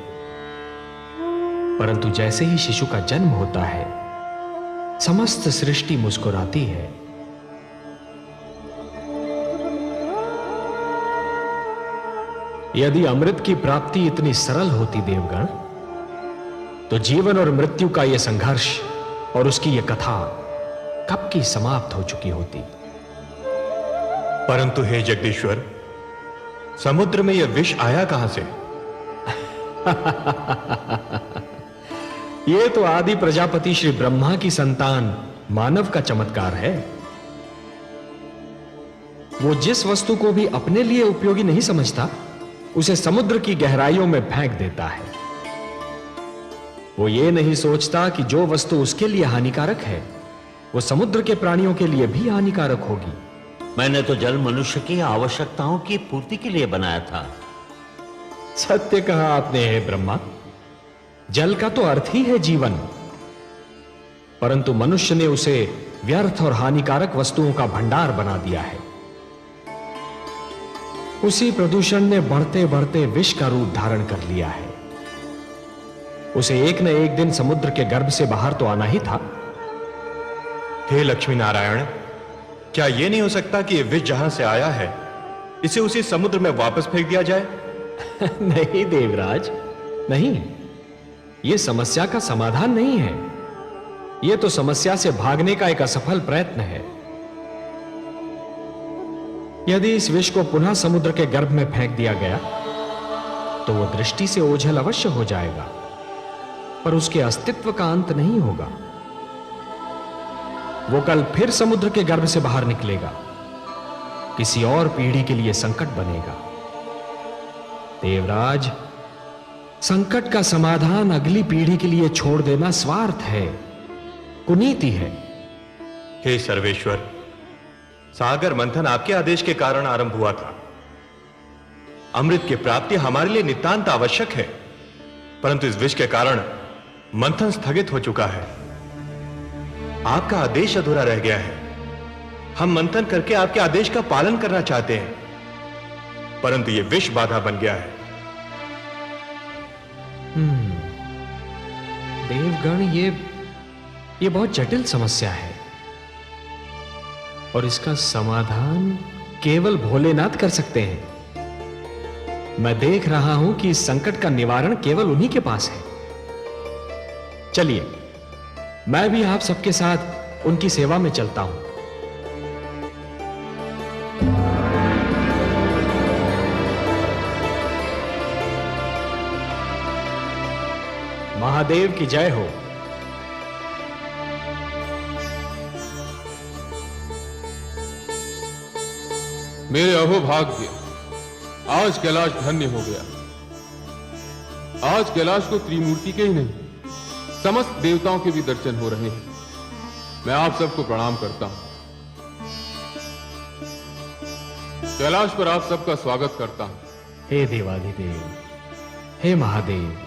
परंतु जैसे ही शिशु का जन्म होता है, समस्त सृष्टि मुस्कुराती है। यदि अमृत की प्राप्ति इतनी सरल होती देवगण, तो जीवन और मृत्यु का यह संघर्ष और उसकी यह कथा कब की समाप्त हो चुकी होती। परंतु हे जगदीश्वर, समुद्र में यह विष आया कहां से? ये तो आदि प्रजापति श्री ब्रह्मा की संतान मानव का चमत्कार है। वो जिस वस्तु को भी अपने लिए उपयोगी नहीं समझता, उसे समुद्र की गहराइयों में फेंक देता है। वो ये नहीं सोचता कि जो वस्तु उसके लिए हानिकारक है, वो समुद्र के प्राणियों के लिए भी हानिकारक होगी। मैंने तो जल मनुष्य की आवश्यकताओं की पूर्ति के लिए बनाया था। सत्य कहा आपने, हे ब्रह्मा। जल का तो अर्थ ही है जीवन, परंतु मनुष्य ने उसे व्यर्थ और हानिकारक वस्तुओं का भंडार बना दिया है। उसी प्रदूषण ने बढ़ते बढ़ते विष का रूप धारण कर लिया है। उसे एक न एक दिन समुद्र के गर्भ से बाहर तो आना ही था। हे लक्ष्मी नारायण, क्या यह नहीं हो सकता कि यह विष जहां से आया है, इसे उसी समुद्र में वापस फेंक दिया जाए? नहीं देवराज, नहीं। यह समस्या का समाधान नहीं है। यह तो समस्या से भागने का एक असफल प्रयत्न है। यदि इस विष को पुनः समुद्र के गर्भ में फेंक दिया गया तो वो दृष्टि से ओझल अवश्य हो जाएगा, पर उसके अस्तित्व का अंत नहीं होगा। वो कल फिर समुद्र के गर्भ से बाहर निकलेगा, किसी और पीढ़ी के लिए संकट बनेगा। देवराज, संकट का समाधान अगली पीढ़ी के लिए छोड़ देना स्वार्थ है, कुनीति है। हे सर्वेश्वर, सागर मंथन आपके आदेश के कारण आरंभ हुआ था। अमृत की प्राप्ति हमारे लिए नितांत आवश्यक है, परंतु इस विष के कारण मंथन स्थगित हो चुका है। आपका आदेश अधूरा रह गया है। हम मंथन करके आपके आदेश का पालन करना चाहते हैं, परंतु यह विष बाधा बन गया है। देवगण, ये बहुत जटिल समस्या है और इसका समाधान केवल भोलेनाथ कर सकते हैं। मैं देख रहा हूं कि इस संकट का निवारण केवल उन्हीं के पास है। चलिए, मैं भी आप सबके साथ उनकी सेवा में चलता हूं। महादेव की जय हो। मेरे अहोभाग्य, आज कैलाश धन्य हो गया। आज कैलाश को त्रिमूर्ति के ही नहीं, समस्त देवताओं के भी दर्शन हो रहे हैं। मैं आप सबको प्रणाम करता हूं। कैलाश पर आप सबका स्वागत करता हूं। हे देवाधिदेव, हे महादेव,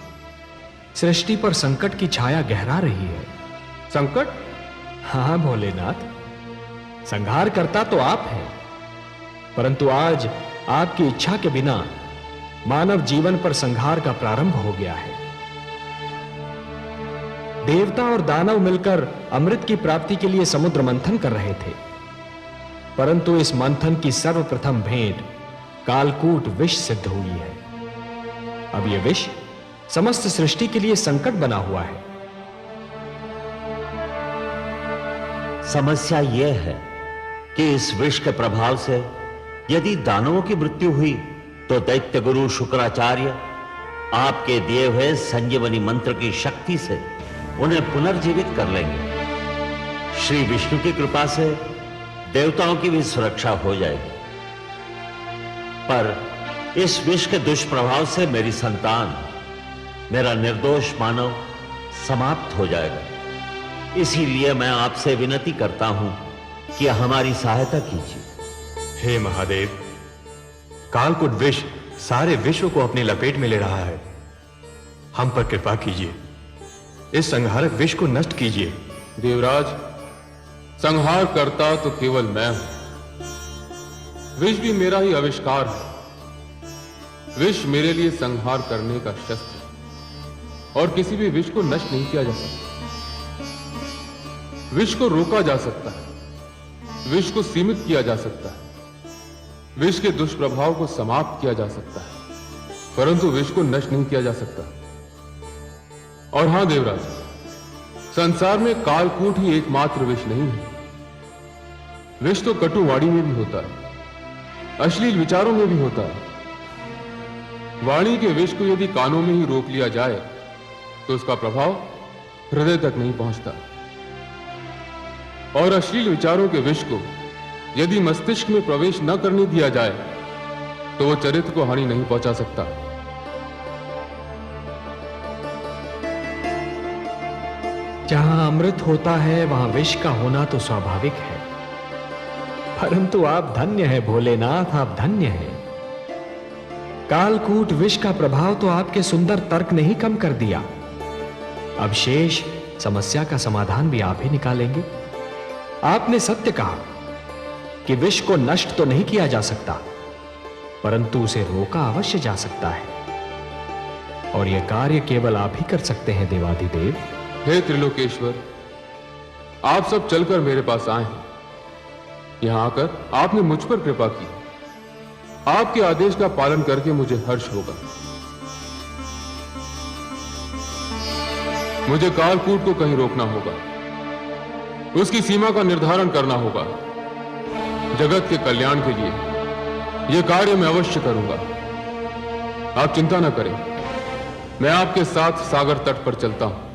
सृष्टि पर संकट की छाया गहरा रही है। संकट? हाँ भोलेनाथ, संहार करता तो आप हैं, परंतु आज आपकी इच्छा के बिना मानव जीवन पर संहार का प्रारंभ हो गया है। देवता और दानव मिलकर अमृत की प्राप्ति के लिए समुद्र मंथन कर रहे थे, परंतु इस मंथन की सर्वप्रथम भेंट कालकूट विष सिद्ध हुई है। अब यह विष समस्त सृष्टि के लिए संकट बना हुआ है। समस्या यह है कि इस विष के प्रभाव से यदि दानवों की मृत्यु हुई तो दैत्य गुरु शुक्राचार्य आपके दिए हुए संजीवनी मंत्र की शक्ति से उन्हें पुनर्जीवित कर लेंगे। श्री विष्णु की कृपा से देवताओं की भी सुरक्षा हो जाएगी, पर इस विष के दुष्प्रभाव से मेरी संतान, मेरा निर्दोष मानव समाप्त हो जाएगा। इसीलिए मैं आपसे विनती करता हूं कि हमारी सहायता कीजिए। हे महादेव, कालकूट विष सारे विश्व को अपनी लपेट में ले रहा है। हम पर कृपा कीजिए, इस संहारक विष को नष्ट कीजिए। देवराज, संहार करता तो केवल मैं हूं। विष भी मेरा ही आविष्कार है। विष मेरे लिए संहार करने का शस्त्र है और किसी भी विष को नष्ट नहीं किया जा सकता। विष को रोका जा सकता है, विष को सीमित किया जा सकता है, विष के दुष्प्रभाव को समाप्त किया जा सकता है, परंतु विष को नष्ट नहीं किया जा सकता। और हां देवराज, संसार में कालकूट ही एकमात्र विष नहीं है। विष तो कटुवाणी में भी होता है, अश्लील विचारों में भी होता है, वाणी के विष को यदि कानों में ही रोक लिया जाए तो उसका प्रभाव हृदय तक नहीं पहुंचता, और अश्लील विचारों के विष को यदि मस्तिष्क में प्रवेश न करने दिया जाए तो वो चरित्र को हानि नहीं पहुंचा सकता। जहां अमृत होता है वहां विष का होना तो स्वाभाविक है, परंतु आप धन्य हैं भोलेनाथ, आप धन्य हैं। कालकूट विष का प्रभाव तो आपके सुंदर तर्क ने ही कम कर दिया। अब शेष समस्या का समाधान भी आप ही निकालेंगे। आपने सत्य कहा कि विष को नष्ट तो नहीं किया जा सकता, परंतु उसे रोका अवश्य जा सकता है, और यह कार्य केवल आप ही कर सकते हैं देवाधिदेव। हे त्रिलोकेश्वर, आप सब चलकर मेरे पास आए हैं। यहां आकर आपने मुझ पर कृपा की। आपके आदेश का पालन करके मुझे हर्ष होगा। मुझे कालकूट को कहीं रोकना होगा, उसकी सीमा का निर्धारण करना होगा। जगत के कल्याण के लिए यह कार्य मैं अवश्य करूंगा। आप चिंता न करें, मैं आपके साथ सागर तट पर चलता हूं।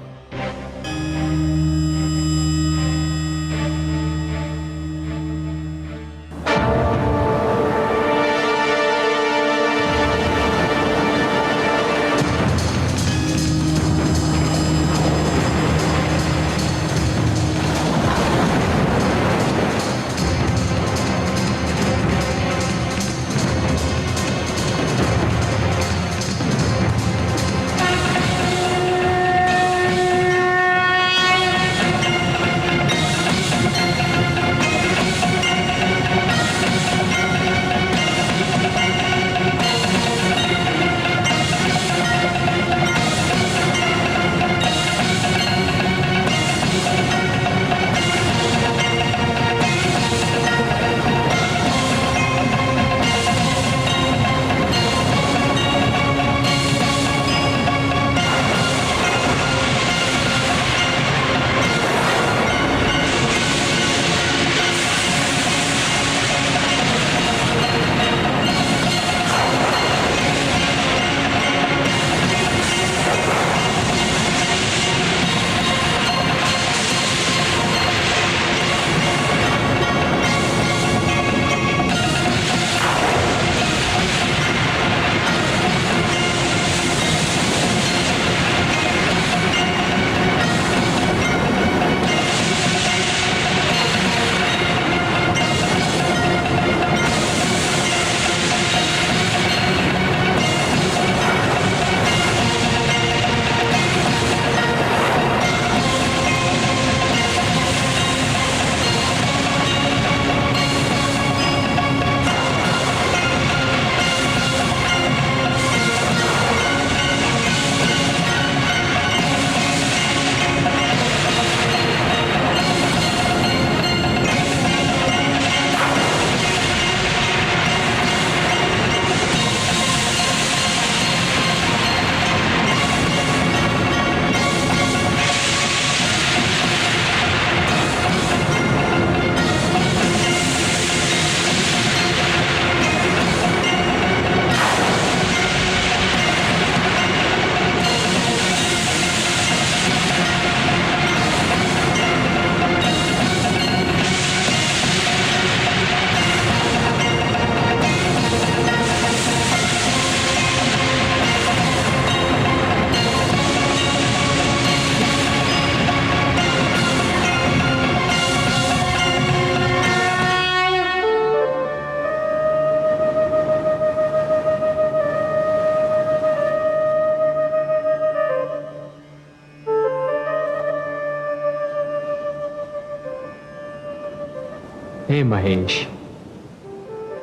हे महेश,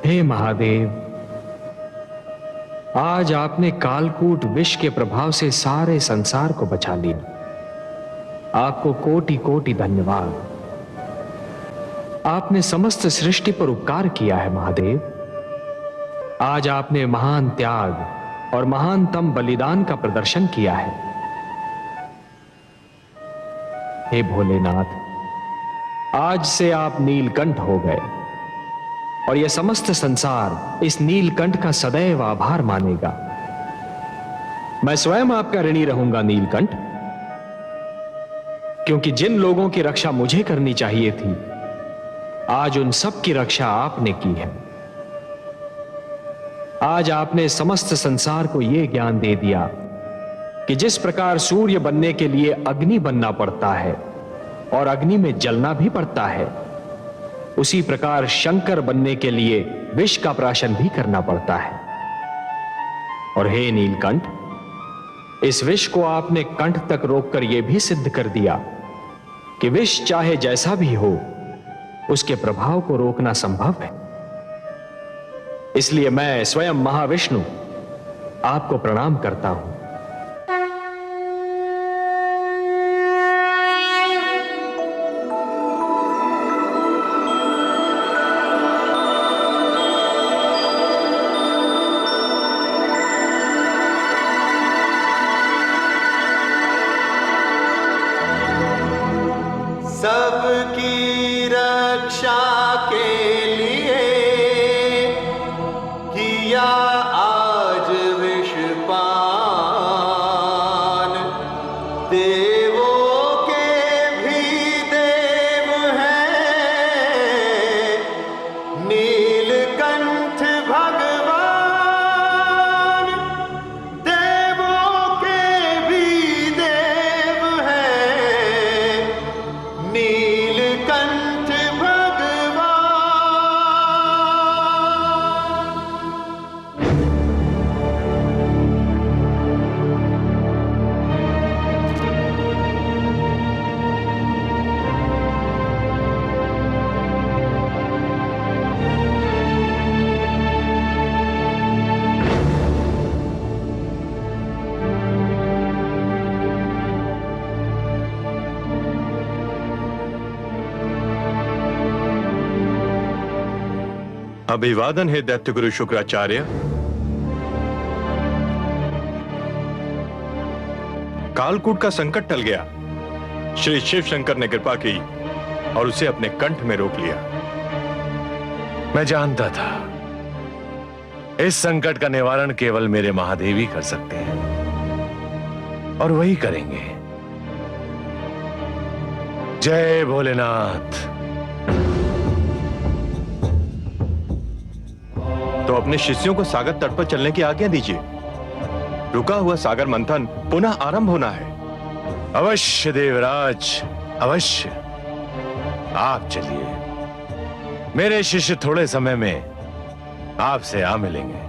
हे महादेव, आज आपने कालकूट विष के प्रभाव से सारे संसार को बचा लिया। आपको कोटि कोटि धन्यवाद। आपने समस्त सृष्टि पर उपकार किया है महादेव। आज आपने महान त्याग और महानतम बलिदान का प्रदर्शन किया है। हे भोलेनाथ, आज से आप नीलकंठ हो गए और यह समस्त संसार इस नीलकंठ का सदैव आभार मानेगा। मैं स्वयं आपका ऋणी रहूंगा नीलकंठ, क्योंकि जिन लोगों की रक्षा मुझे करनी चाहिए थी, आज उन सब की रक्षा आपने की है। आज आपने समस्त संसार को यह ज्ञान दे दिया कि जिस प्रकार सूर्य बनने के लिए अग्नि बनना पड़ता है और अग्नि में जलना भी पड़ता है, उसी प्रकार शंकर बनने के लिए विष का प्राशन भी करना पड़ता है। और हे नीलकंठ, इस विष को आपने कंठ तक रोककर यह भी सिद्ध कर दिया कि विष चाहे जैसा भी हो, उसके प्रभाव को रोकना संभव है। इसलिए मैं स्वयं महाविष्णु आपको प्रणाम करता हूं। सबकी रक्षा के लिए किया आज विषपान, देवों के भी देव हैं नीलकंठ भगवान, देवों के भी देव हैं नीलकंठ भगवान। अभिवादन है दैत्य गुरु शुक्राचार्य। कालकूट का संकट टल गया। श्री शिव शंकर ने कृपा की और उसे अपने कंठ में रोक लिया। मैं जानता था इस संकट का निवारण केवल मेरे महादेव ही कर सकते हैं, और वही करेंगे। जय भोलेनाथ। तो अपने शिष्यों को सागर तट पर चलने की आज्ञा दीजिए। रुका हुआ सागर मंथन पुनः आरंभ होना है। अवश्य देवराज, अवश्य। आप चलिए, मेरे शिष्य थोड़े समय में आपसे आ मिलेंगे।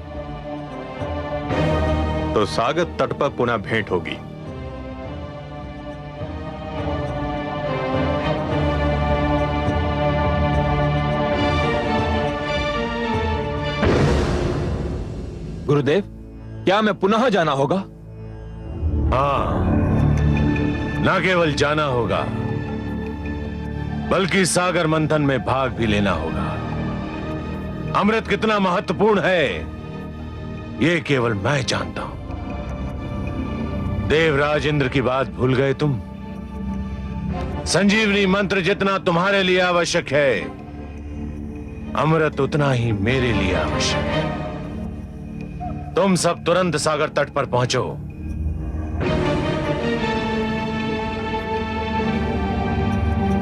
तो सागर तट पर पुनः भेंट होगी। गुरुदेव, क्या मैं पुनः जाना होगा? हाँ, ना केवल जाना होगा, बल्कि सागर मंथन में भाग भी लेना होगा। अमृत कितना महत्वपूर्ण है, यह केवल मैं जानता हूं। देवराज इंद्र की बात भूल गए तुम? संजीवनी मंत्र जितना तुम्हारे लिए आवश्यक है, अमृत उतना ही मेरे लिए आवश्यक है। तुम सब तुरंत सागर तट पर पहुंचो।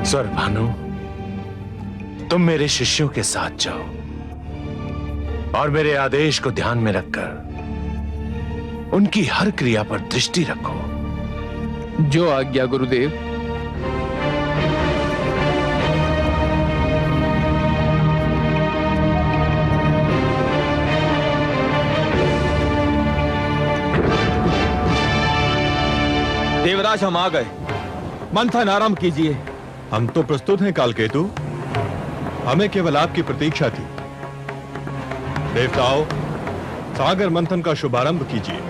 स्वर भानु, तुम मेरे शिष्यों के साथ जाओ और मेरे आदेश को ध्यान में रखकर उनकी हर क्रिया पर दृष्टि रखो। जो आज्ञा गुरुदेव। देवराज, हम आ गए। मंथन आरंभ कीजिए। हम तो प्रस्तुत हैं कालकेतु। हमें केवल आपकी प्रतीक्षा थी। देवताओं, सागर मंथन का शुभारंभ कीजिए।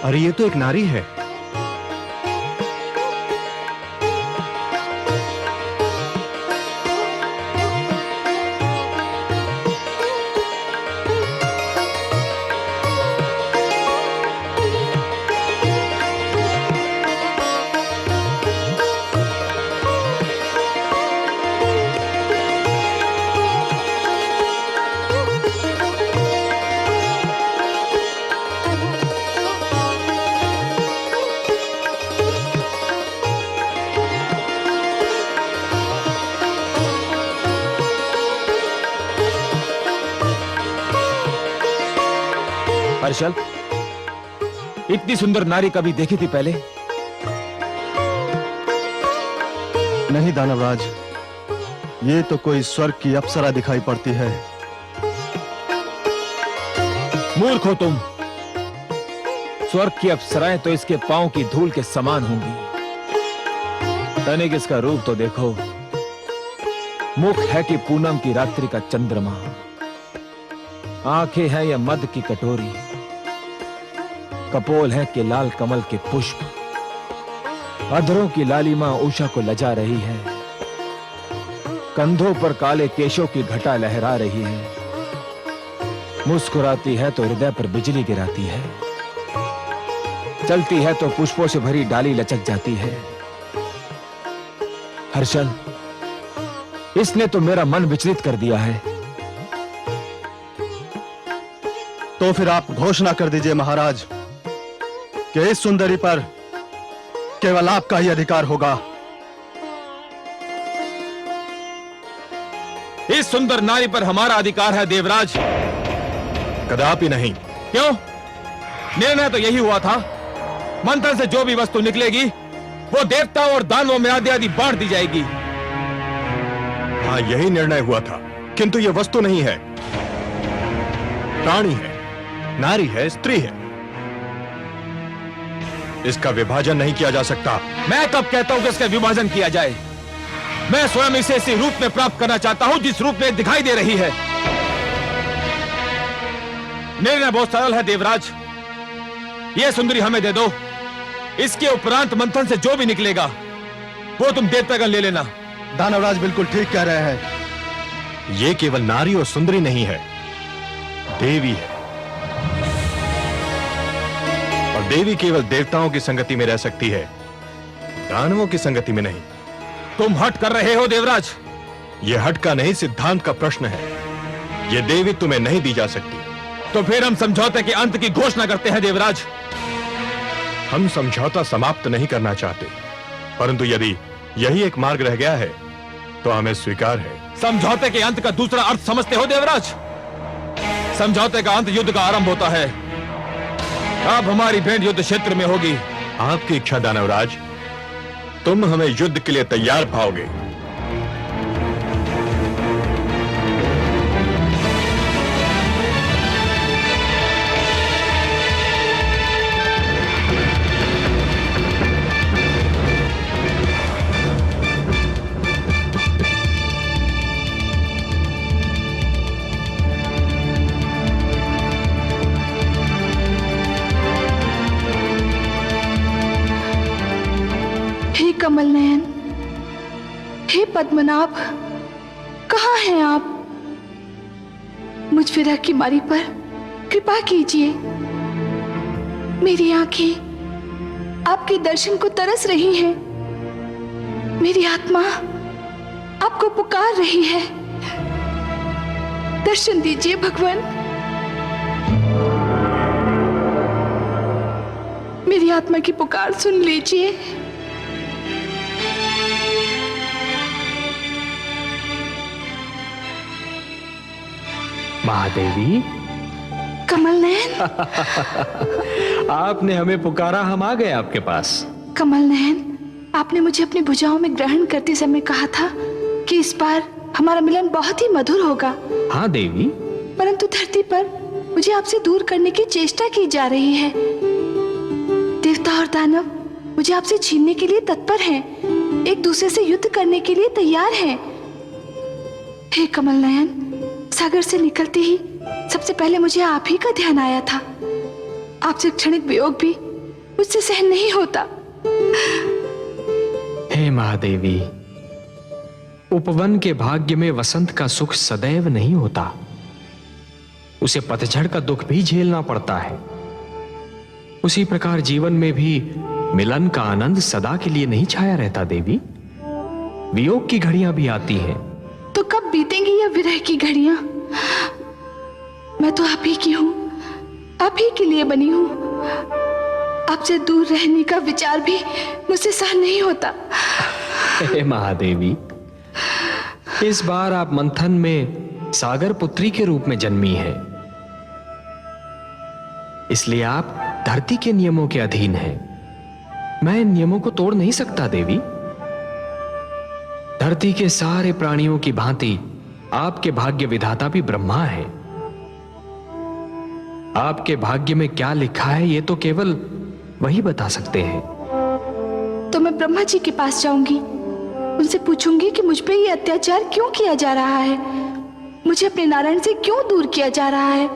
अरे ये तो एक नारी है। हर्षल, इतनी सुंदर नारी कभी देखी थी पहले? नहीं दानवराज, ये तो कोई स्वर्ग की अप्सरा दिखाई पड़ती है। मूर्ख हो तुम। स्वर्ग की अप्सराएं तो इसके पांव की धूल के समान होंगी। तनिक इसका रूप तो देखो। मुख है कि पूनम की रात्रि का चंद्रमा, आंखें हैं या मद की कटोरी, कपोल है कि लाल कमल के पुष्प, अधरों की लालिमा उषा को लजा रही है, कंधों पर काले केशों की घटा लहरा रही है, मुस्कुराती है तो हृदय पर बिजली गिराती है, चलती है तो पुष्पों से भरी डाली लचक जाती है। हर्षल, इसने तो मेरा मन विचलित कर दिया है। तो फिर आप घोषणा कर दीजिए महाराज कि इस सुंदरी पर केवल आपका ही अधिकार होगा। इस सुंदर नारी पर हमारा अधिकार है देवराज। कदापि नहीं। क्यों? निर्णय तो यही हुआ था, मंथन से जो भी वस्तु निकलेगी वो देवताओं और दानवों में आदि आदि बांट दी जाएगी। हाँ, यही निर्णय हुआ था, किंतु यह वस्तु नहीं है, प्राणी है, नारी है, स्त्री है। इसका विभाजन नहीं किया जा सकता। मैं कब कहता हूं कि इसका विभाजन किया जाए? मैं स्वयं इसे इसी रूप में प्राप्त करना चाहता हूं जिस रूप में दिखाई दे रही है। निर्णय बहुत सरल है देवराज, यह सुंदरी हमें दे दो। इसके उपरांत मंथन से जो भी निकलेगा वो तुम देवतागण ले लेना। दानवराज बिल्कुल ठीक कह रहे हैं। यह केवल नारी और सुंदरी नहीं है, देवी है। और देवी केवल देवताओं की संगति में रह सकती है, दानवों की संगति में नहीं। तुम हट कर रहे हो देवराज। यह हट का नहीं, सिद्धांत का प्रश्न है। यह देवी तुम्हें नहीं दी जा सकती। तो फिर हम समझौते के अंत की घोषणा करते हैं देवराज। हम समझौता समाप्त नहीं करना चाहते, परंतु यदि यही एक मार्ग रह गया है तो हमें स्वीकार है। समझौते के अंत का दूसरा अर्थ समझते हो देवराज? समझौते का अंत युद्ध का आरंभ होता है। अब हमारी भेंट युद्ध क्षेत्र में होगी। आपकी इच्छा दानवराज, तुम हमें युद्ध के लिए तैयार पाओगे। हे कमल नयन, हे पद्मनाभ, कहाँ हैं आप? मुझ विरह की मारी पर कृपा कीजिए। मेरी आंखें आपके दर्शन को तरस रही हैं। मेरी आत्मा आपको पुकार रही है। दर्शन दीजिए भगवान। मेरी आत्मा की पुकार सुन लीजिए। महादेवी, कमल नयन, आपने हमें पुकारा, हम आ गए आपके पास। कमल नयन, आपने मुझे अपनी भुजाओं में ग्रहण करते समय कहा था कि इस बार हमारा मिलन बहुत ही मधुर होगा। हाँ देवी। परंतु धरती पर मुझे आपसे दूर करने की चेष्टा की जा रही है। देवता और दानव मुझे आपसे छीनने के लिए तत्पर हैं, एक दूसरे से युद्ध करने के लिए तैयार हैं। हे कमल नयन, सागर से निकलते ही सबसे पहले मुझे आप ही का ध्यान आया था। आपसे क्षणिक वियोग भी मुझसे सहन नहीं होता। हे महादेवी, उपवन के भाग्य में वसंत का सुख सदैव नहीं होता, उसे पतझड़ का दुख भी झेलना पड़ता है। उसी प्रकार जीवन में भी मिलन का आनंद सदा के लिए नहीं छाया रहता देवी, वियोग की घड़ियां भी आती हैं। तो कब बीतेंगी ये विरह की घड़ियां? मैं तो आप ही की हूं, आप ही के लिए बनी हूं। आपसे दूर रहने का विचार भी मुझसे सहन नहीं होता। हे महादेवी, इस बार आप मंथन में सागर पुत्री के रूप में जन्मी है, इसलिए आप धरती के नियमों के अधीन हैं। मैं इन नियमों को तोड़ नहीं सकता देवी। धरती के सारे प्राणियों की भांति आपके भाग्य विधाता भी ब्रह्मा है। आपके भाग्य में क्या लिखा है ये तो केवल वही बता सकते हैं। तो मैं ब्रह्मा जी के पास जाऊंगी, उनसे पूछूंगी कि मुझ पे ये अत्याचार क्यों किया जा रहा है, मुझे अपने नारायण से क्यों दूर किया जा रहा है।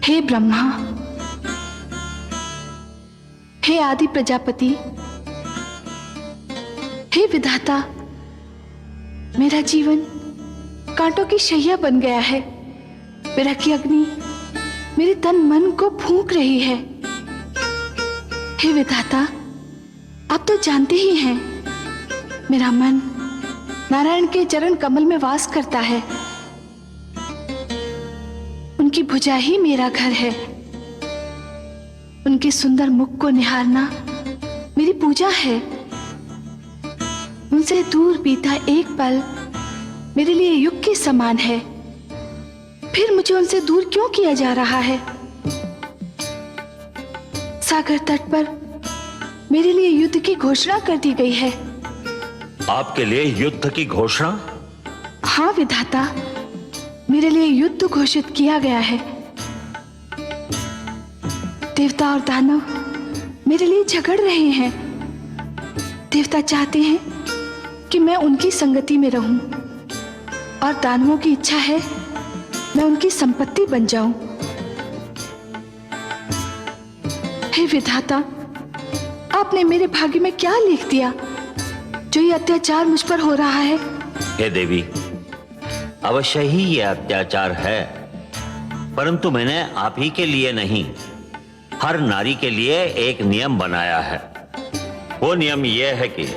हे ब्रह्मा, हे आदि प्रजापति, हे विधाता, मेरा जीवन कांटों की शैया बन गया है। विरह की अग्नि मेरे तन मन को फूंक रही है। हे विधाता, आप तो जानते ही हैं, मेरा मन नारायण के चरण कमल में वास करता है। उनकी भुजा ही मेरा घर है। उनके सुंदर मुख को निहारना मेरी पूजा है। उनसे दूर बीता एक पल मेरे लिए युग के समान है। फिर मुझे उनसे दूर क्यों किया जा रहा है? सागर तट पर मेरे लिए युद्ध की घोषणा कर दी गई है। आपके लिए युद्ध की घोषणा? हाँ विधाता, मेरे लिए युद्ध घोषित किया गया है। देवता और दानव मेरे लिए झगड़ रहे हैं। देवता चाहते हैं कि मैं उनकी संगति में रहूं, और दानवों की इच्छा है मैं उनकी संपत्ति बन जाऊं। हे विधाता, आपने मेरे भाग्य में क्या लिख दिया जो ये अत्याचार मुझ पर हो रहा है? हे देवी, अवश्य ही ये अत्याचार है, परंतु मैंने आप ही के लिए नहीं, हर नारी के लिए एक नियम बनाया है। वो नियम यह है कि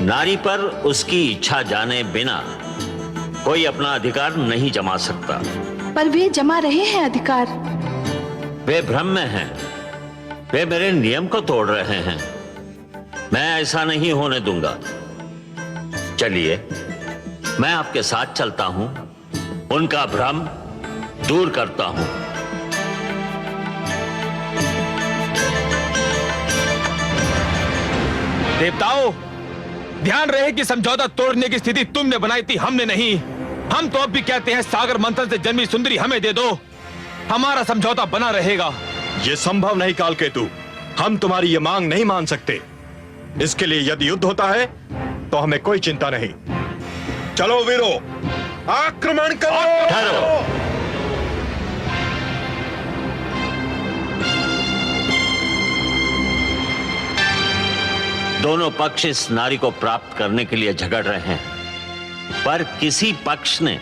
नारी पर उसकी इच्छा जाने बिना कोई अपना अधिकार नहीं जमा सकता। पर वे जमा रहे हैं अधिकार। वे भ्रम में हैं, वे मेरे नियम को तोड़ रहे हैं। मैं ऐसा नहीं होने दूंगा। चलिए, मैं आपके साथ चलता हूं, उनका भ्रम दूर करता हूं। देवताओं, ध्यान रहे कि समझौता तोड़ने की स्थिति तुमने बनाई थी, हमने नहीं। हम तो अब भी कहते हैं सागर मंथन से जन्मी सुंदरी हमें दे दो, हमारा समझौता बना रहेगा। ये संभव नहीं कालकेतु, हम तुम्हारी ये मांग नहीं मान सकते। इसके लिए यदि युद्ध होता है तो हमें कोई चिंता नहीं। चलो वीरो, आक्रमण करो। ठहरो। दोनों पक्ष इस नारी को प्राप्त करने के लिए झगड़ रहे हैं, पर किसी पक्ष ने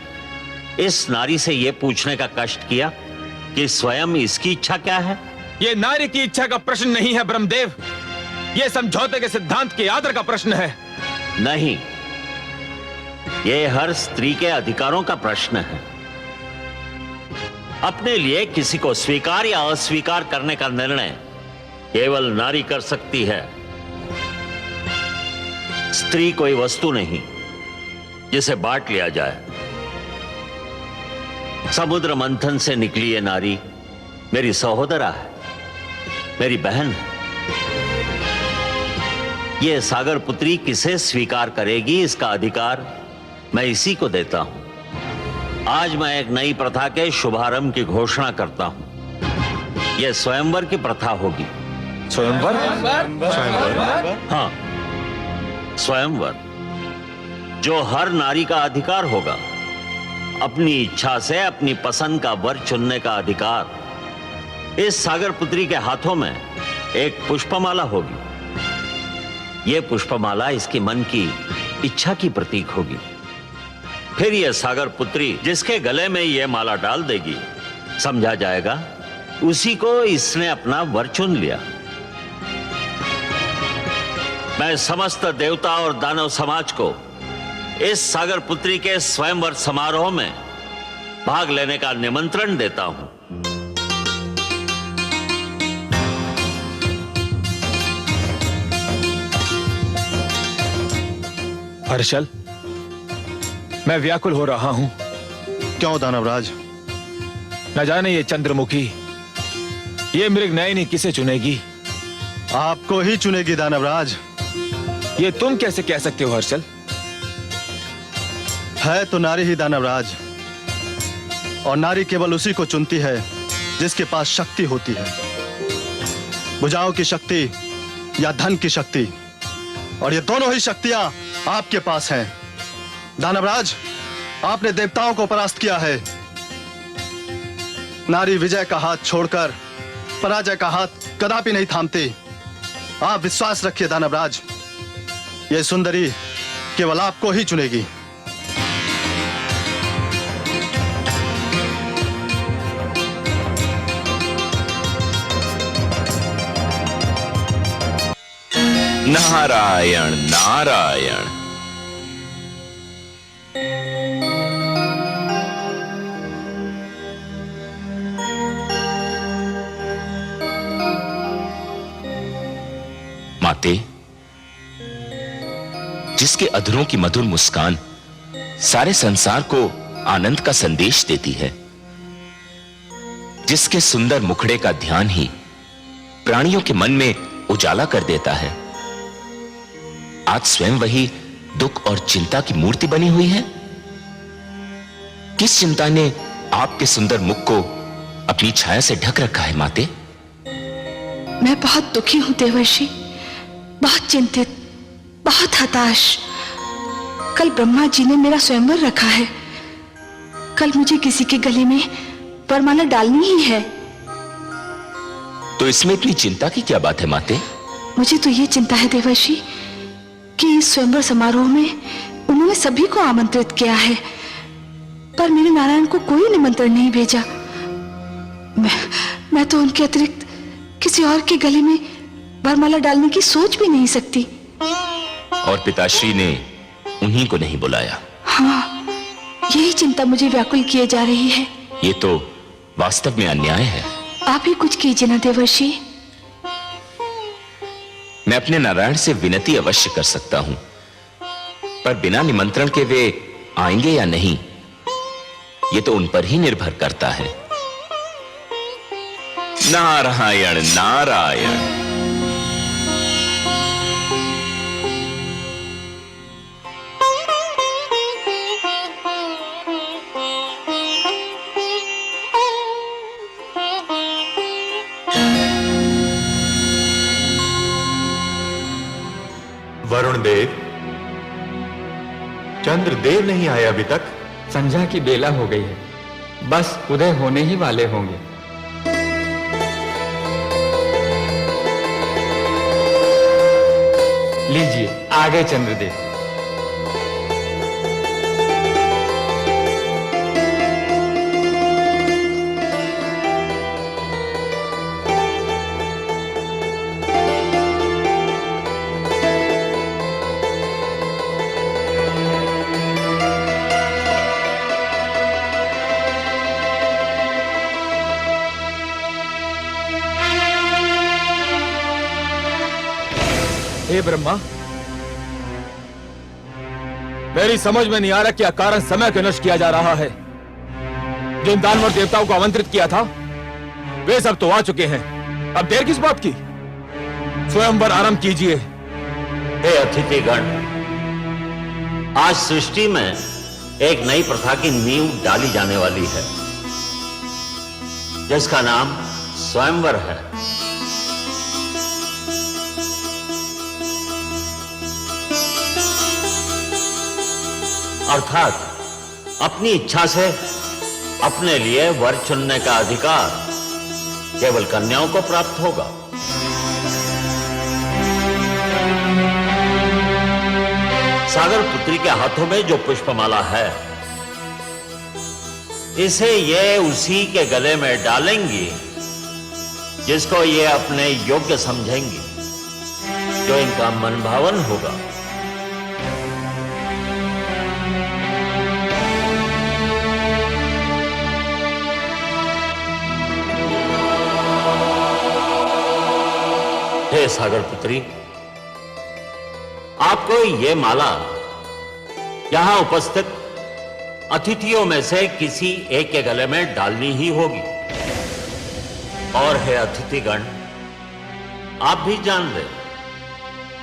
इस नारी से यह पूछने का कष्ट किया कि स्वयं इसकी इच्छा क्या है? यह नारी की इच्छा का प्रश्न नहीं है ब्रह्मदेव, यह समझौते के सिद्धांत के आदर का प्रश्न है। नहीं, यह हर स्त्री के अधिकारों का प्रश्न है। अपने लिए किसी को स्वीकार या अस्वीकार करने का निर्णय केवल नारी कर सकती है। स्त्री कोई वस्तु नहीं जिसे बांट लिया जाए। समुद्र मंथन से निकली ये नारी मेरी सहोदरा है, मेरी बहन है। ये सागर पुत्री किसे स्वीकार करेगी, इसका अधिकार मैं इसी को देता हूं। आज मैं एक नई प्रथा के शुभारंभ की घोषणा करता हूं। यह स्वयंवर की प्रथा होगी। स्वयंवर? हाँ, स्वयंवर, जो हर नारी का अधिकार होगा। अपनी इच्छा से अपनी पसंद का वर चुनने का अधिकार। इस सागर पुत्री के हाथों में एक पुष्पमाला होगी। यह पुष्पमाला इसके मन की इच्छा की प्रतीक होगी। फिर यह सागर पुत्री जिसके गले में यह माला डाल देगी, समझा जाएगा उसी को इसने अपना वर चुन लिया। मैं समस्त देवता और दानव समाज को इस सागर पुत्री के स्वयंवर समारोह में भाग लेने का निमंत्रण देता हूं। हर्षल, मैं व्याकुल हो रहा हूं। क्यों दानवराज? न जाने ये चंद्रमुखी, ये मृग नयनी किसे चुनेगी? आपको ही चुनेगी दानवराज। ये तुम कैसे कह सकते हो हर्षल? है तो नारी ही दानवराज, और नारी केवल उसी को चुनती है जिसके पास शक्ति होती है। भुजाओं की शक्ति या धन की शक्ति, और ये दोनों ही शक्तियां आपके पास हैं। दानवराज, आपने देवताओं को परास्त किया है। नारी विजय का हाथ छोड़कर पराजय का हाथ कदापि नहीं थामती। आप विश्वास रखिए दानवराज, यह सुंदरी केवल आपको ही चुनेगी। नारायण नारायण। माते, जिसके अधरों की मधुर मुस्कान सारे संसार को आनंद का संदेश देती है, जिसके सुंदर मुखड़े का ध्यान ही प्राणियों के मन में उजाला कर देता है, आज स्वयं वही दुख और चिंता की मूर्ति बनी हुई है। किस चिंता ने आपके सुंदर मुख को अपनी छाया से ढक रखा है माते? मैं बहुत दुखी हूं देवर्षि, बहुत चिंतित, बहुत हताश। कल ब्रह्मा जी ने मेरा स्वयंवर रखा है। कल मुझे किसी के गले में वरमाला डालनी ही है। तो इसमें इतनी चिंता की क्या बात है माते? मुझे तो ये चिंता है देवर्षि कि इस स्वयंवर समारोह में उन्होंने सभी को आमंत्रित किया है, पर मेरे नारायण को कोई निमंत्रण नहीं भेजा। मैं तो उनके अतिरिक्त किसी और के गले में वरमाला डालने की सोच भी नहीं सकती। और पिताश्री ने उन्हीं को नहीं बुलाया? हाँ, यही चिंता मुझे व्याकुल किए जा रही है। ये तो वास्तव में अन्याय है। आप ही कुछ कीजिए ना देवर्षि। मैं अपने नारायण से विनती अवश्य कर सकता हूं, पर बिना निमंत्रण के वे आएंगे या नहीं, ये तो उन पर ही निर्भर करता है। नारायण नारायण। वरुण देव, चंद्रदेव नहीं आए अभी तक? संध्या की बेला हो गई है, बस उदय होने ही वाले होंगे। लीजिए, आ गए चंद्रदेव। हे ब्रह्मा, मेरी समझ में नहीं आ रहा क्या कारण समय को नष्ट किया जा रहा है। जिन दानवर देवताओं को आमंत्रित किया था वे सब तो आ चुके हैं, अब देर किस बात की? स्वयंवर आरंभ कीजिए। हे अतिथिगण, आज सृष्टि में एक नई प्रथा की नींव डाली जाने वाली है, जिसका नाम स्वयंवर है। अर्थात अपनी इच्छा से अपने लिए वर चुनने का अधिकार केवल कन्याओं को प्राप्त होगा। सागर पुत्री के हाथों में जो पुष्पमाला है, इसे ये उसी के गले में डालेंगी जिसको ये अपने योग्य समझेंगी, जो इनका मनभावन होगा। हे सागर पुत्री, आपको ये माला यहां उपस्थित अतिथियों में से किसी एक के गले में डालनी ही होगी। और हे अतिथिगण, आप भी जान रहे,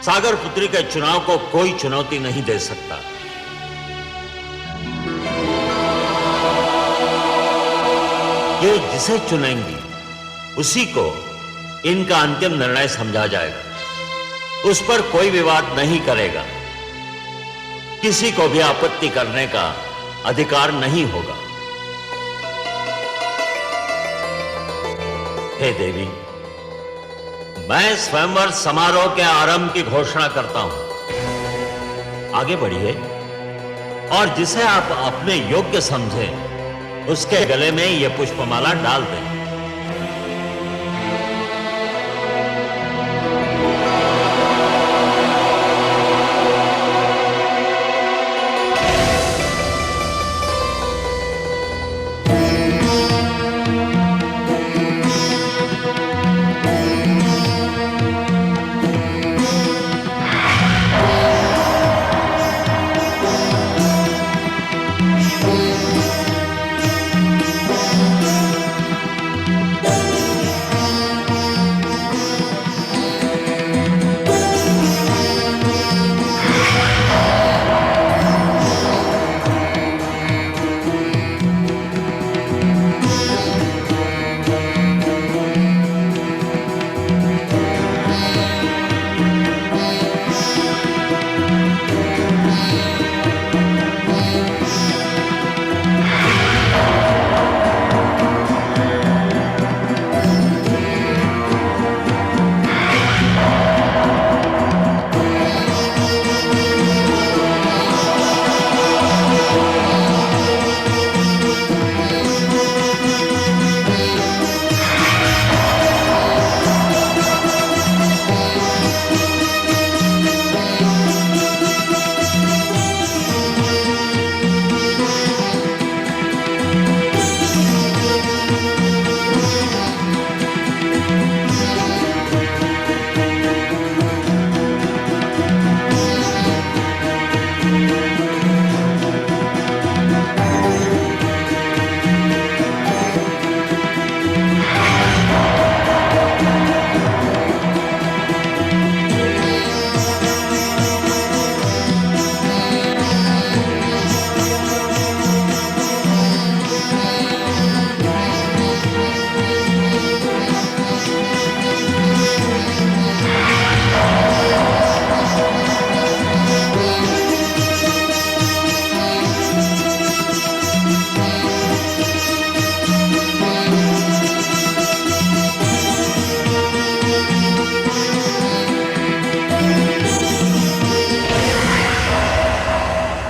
सागर पुत्री के चुनाव को कोई चुनौती नहीं दे सकता। ये जिसे चुनेंगी उसी को इनका अंतिम निर्णय समझा जाएगा। उस पर कोई विवाद नहीं करेगा, किसी को भी आपत्ति करने का अधिकार नहीं होगा। हे देवी, मैं स्वयंवर समारोह के आरंभ की घोषणा करता हूं। आगे बढ़िए और जिसे आप अपने योग्य समझें, उसके गले में यह पुष्पमाला डाल दें।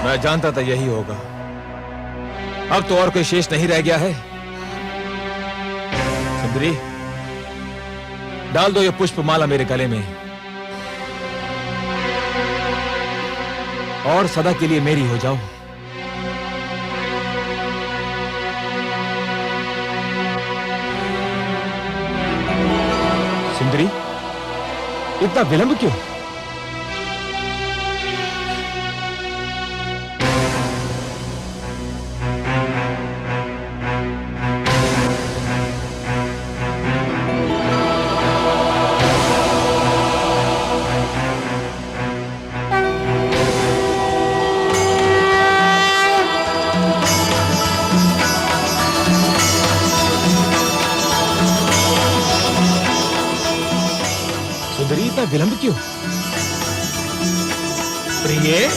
मैं जानता था यही होगा। अब तो और कोई शेष नहीं रह गया है। सुंदरी, डाल दो ये पुष्पमाला मेरे गले में और सदा के लिए मेरी हो जाओ। सुंदरी, इतना विलंब क्यों? क्यों? प्रिय,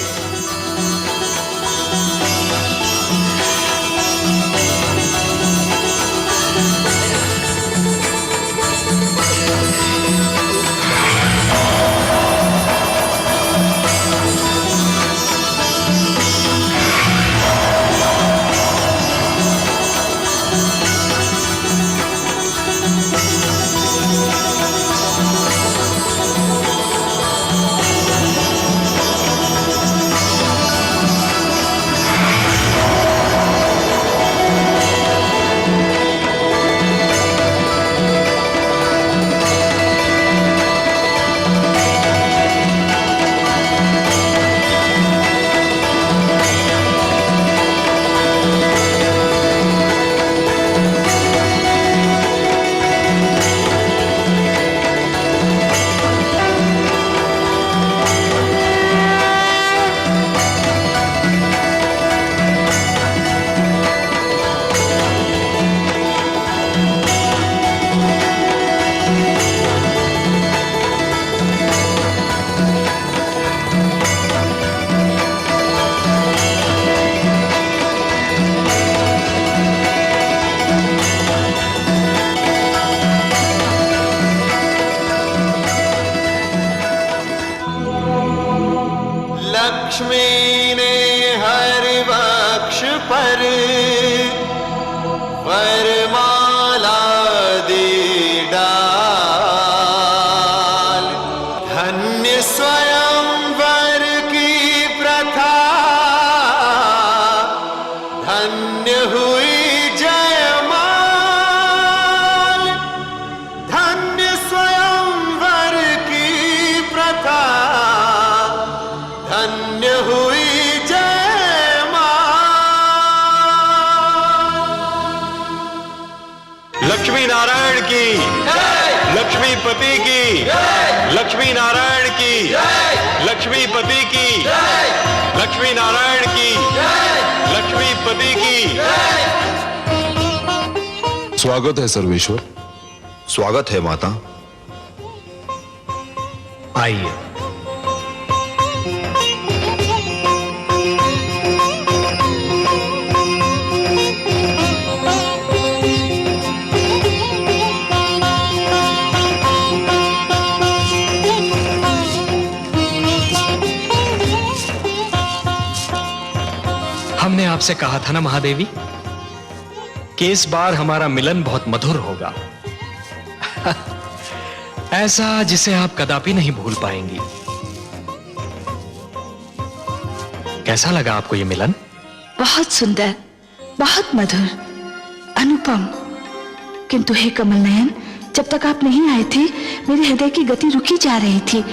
लक्ष्मी ने हर वक्ष पर वरमाला दी डाल। धन्य स्वयंवर की प्रथा, धन्य हुई जयमाल। धन्य स्वयंवर की प्रथा, धन्य हुई जयमाल। लक्ष्मी नारायण की, लक्ष्मीपति की, लक्ष्मी नारायण की, लक्ष्मीपति की, लक्ष्मी नारायण की, लक्ष्मीपति की। स्वागत है सर्वेश्वर। स्वागत है माता। आइए। हमने आपसे कहा था ना महादेवी कि इस बार हमारा मिलन बहुत मधुर होगा। ऐसा जिसे आप कदापि नहीं भूल पाएंगी। कैसा लगा आपको ये मिलन? बहुत सुंदर, बहुत मधुर, अनुपम। किंतु हे कमल नयन, जब तक आप नहीं आए थे मेरे हृदय की गति रुकी जा रही थी।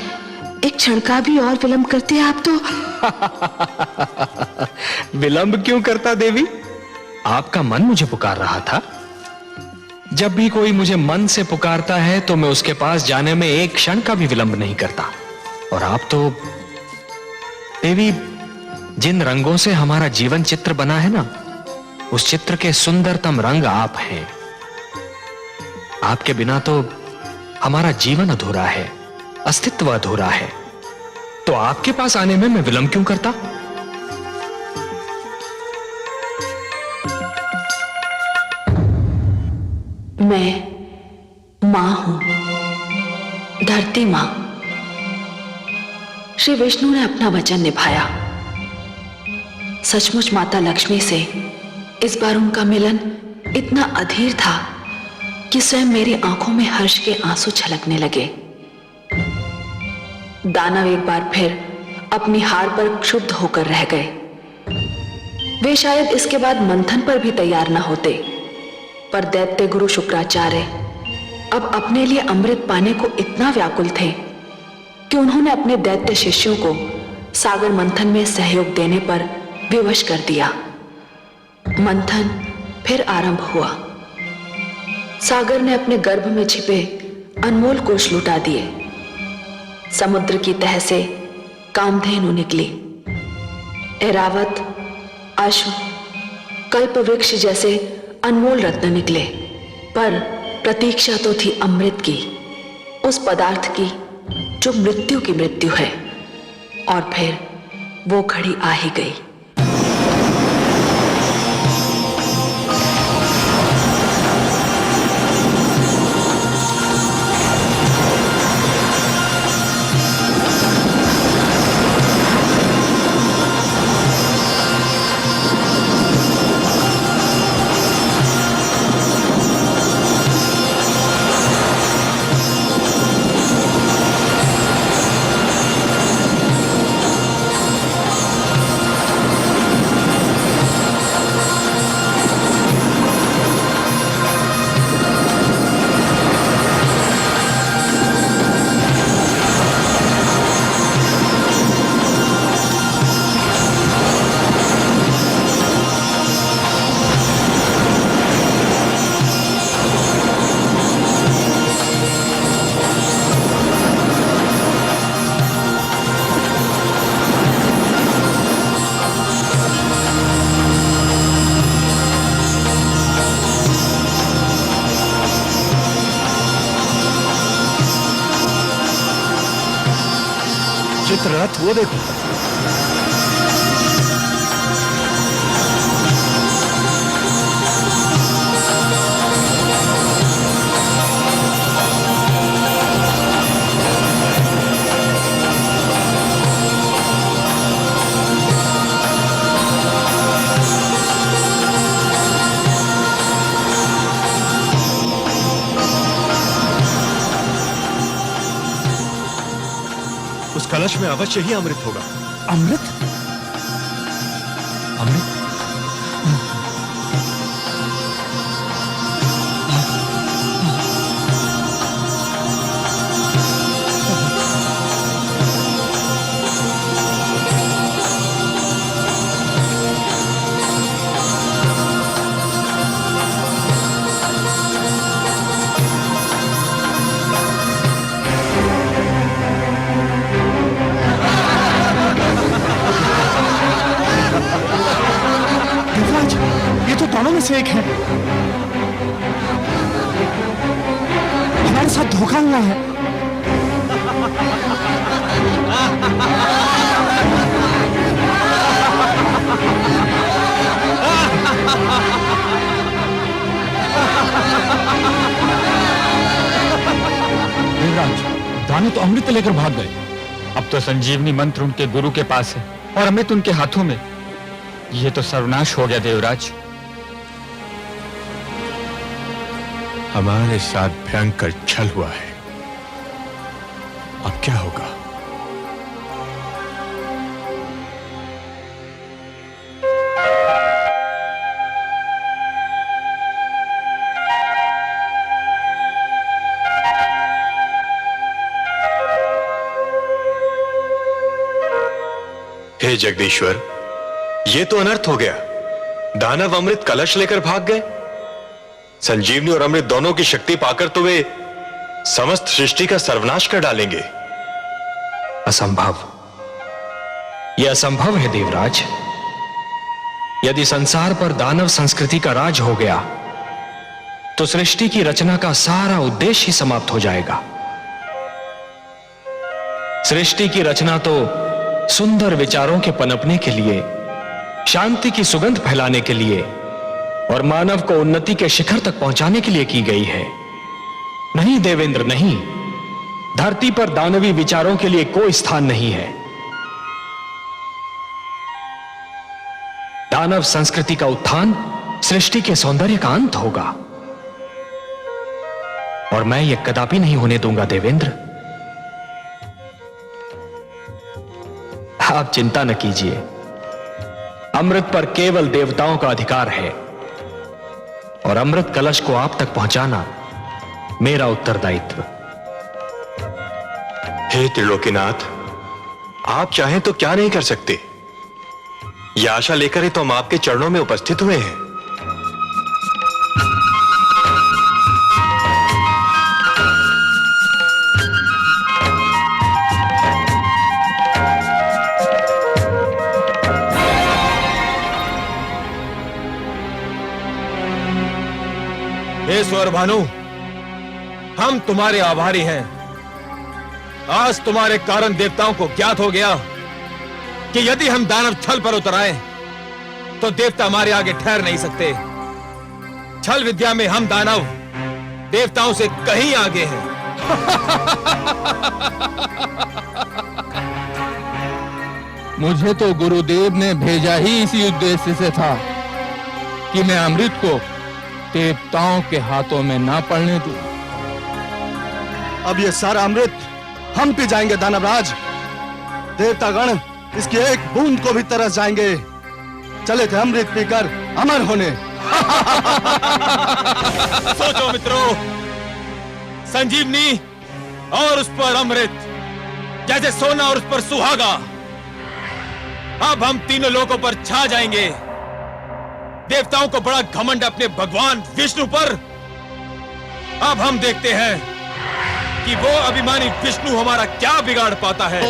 एक क्षण का भी और विलंब करते आप तो। विलंब क्यों करता देवी? आपका मन मुझे पुकार रहा था। जब भी कोई मुझे मन से पुकारता है तो मैं उसके पास जाने में एक क्षण का भी विलंब नहीं करता। और आप तो देवी, जिन रंगों से हमारा जीवन चित्र बना है ना, उस चित्र के सुंदरतम रंग आप हैं। आपके बिना तो हमारा जीवन अधूरा है, अस्तित्व अधूरा है। तो आपके पास आने में मैं विलंब क्यों करता? मैं मां हूं, धरती मां। श्री विष्णु ने अपना वचन निभाया। सचमुच माता लक्ष्मी से इस बार उनका मिलन इतना अधीर था कि स्वयं मेरी आंखों में हर्ष के आंसू छलकने लगे। दानव एक बार फिर अपनी हार पर क्षुब्ध होकर रह गए। वे शायद इसके बाद मंथन पर भी तैयार न होते, पर दैत्य गुरु शुक्राचार्य अब अपने लिए अमृत पाने को इतना व्याकुल थे कि उन्होंने अपने दैत्य शिष्यों को सागर मंथन में सहयोग देने पर विवश कर दिया। मंथन फिर आरंभ हुआ। सागर ने अपने गर्भ में छिपे अनमोल कोष लुटा दिए। समुद्र की तह से कामधेनु निकली। ऐरावत, अश्व, कल्प वृक्ष जैसे अनमोल रत्न निकले, पर प्रतीक्षा तो थी अमृत की, उस पदार्थ की जो मृत्यु की मृत्यु है। और फिर वो घड़ी आ ही गई। चित्ररथ वो देखो। उस कलश में अवश्य ही अमृत होगा। अमृत? अमृत? दोनों में से एक है। हमारे साथ धोखा हुआ है। देवराज, दानव तो अमृत लेकर भाग गए। अब तो संजीवनी मंत्र उनके गुरु के पास है और अमृत उनके हाथों में। ये तो सर्वनाश हो गया देवराज। हमारे साथ भयंकर छल हुआ है। अब क्या होगा? हे जगदीश्वर, ये तो अनर्थ हो गया। दानव अमृत कलश लेकर भाग गए। संजीवनी और अमृत दोनों की शक्ति पाकर तो वे समस्त सृष्टि का सर्वनाश कर डालेंगे। असंभव। यह असंभव है देवराज। यदि संसार पर दानव संस्कृति का राज हो गया तो सृष्टि की रचना का सारा उद्देश्य ही समाप्त हो जाएगा। सृष्टि की रचना तो सुंदर विचारों के पनपने के लिए, शांति की सुगंध फैलाने के लिए और मानव को उन्नति के शिखर तक पहुंचाने के लिए की गई है। नहीं देवेंद्र, नहीं। धरती पर दानवी विचारों के लिए कोई स्थान नहीं है। दानव संस्कृति का उत्थान सृष्टि के सौंदर्य का अंत होगा और मैं यह कदापि नहीं होने दूंगा देवेंद्र। आप चिंता न कीजिए। अमृत पर केवल देवताओं का अधिकार है और अमृत कलश को आप तक पहुंचाना मेरा उत्तरदायित्व। हे त्रिलोकीनाथ, आप चाहें तो क्या नहीं कर सकते। यह आशा लेकर ही तो हम आपके चरणों में उपस्थित हुए हैं। हे स्वर भानु, हम तुम्हारे आभारी हैं। आज तुम्हारे कारण देवताओं को ज्ञात हो गया कि यदि हम दानव छल पर उतर आए तो देवता हमारे आगे ठहर नहीं सकते। छल विद्या में हम दानव देवताओं से कहीं आगे हैं। मुझे तो गुरुदेव ने भेजा ही इसी उद्देश्य से था कि मैं अमृत को देवताओं के हाथों में ना पड़ने दूं। अब ये सारा अमृत हम पी जाएंगे दानवराज। देवतागण इसकी एक बूंद को भी तरस जाएंगे। चले थे अमृत पीकर अमर होने। सोचो मित्रों, संजीवनी और उस पर अमृत, जैसे सोना और उस पर सुहागा। अब हम तीनों लोगों पर छा जाएंगे। देवताओं को बड़ा घमंड अपने भगवान विष्णु पर। अब हम देखते हैं कि वो अभिमानी विष्णु हमारा क्या बिगाड़ पाता है।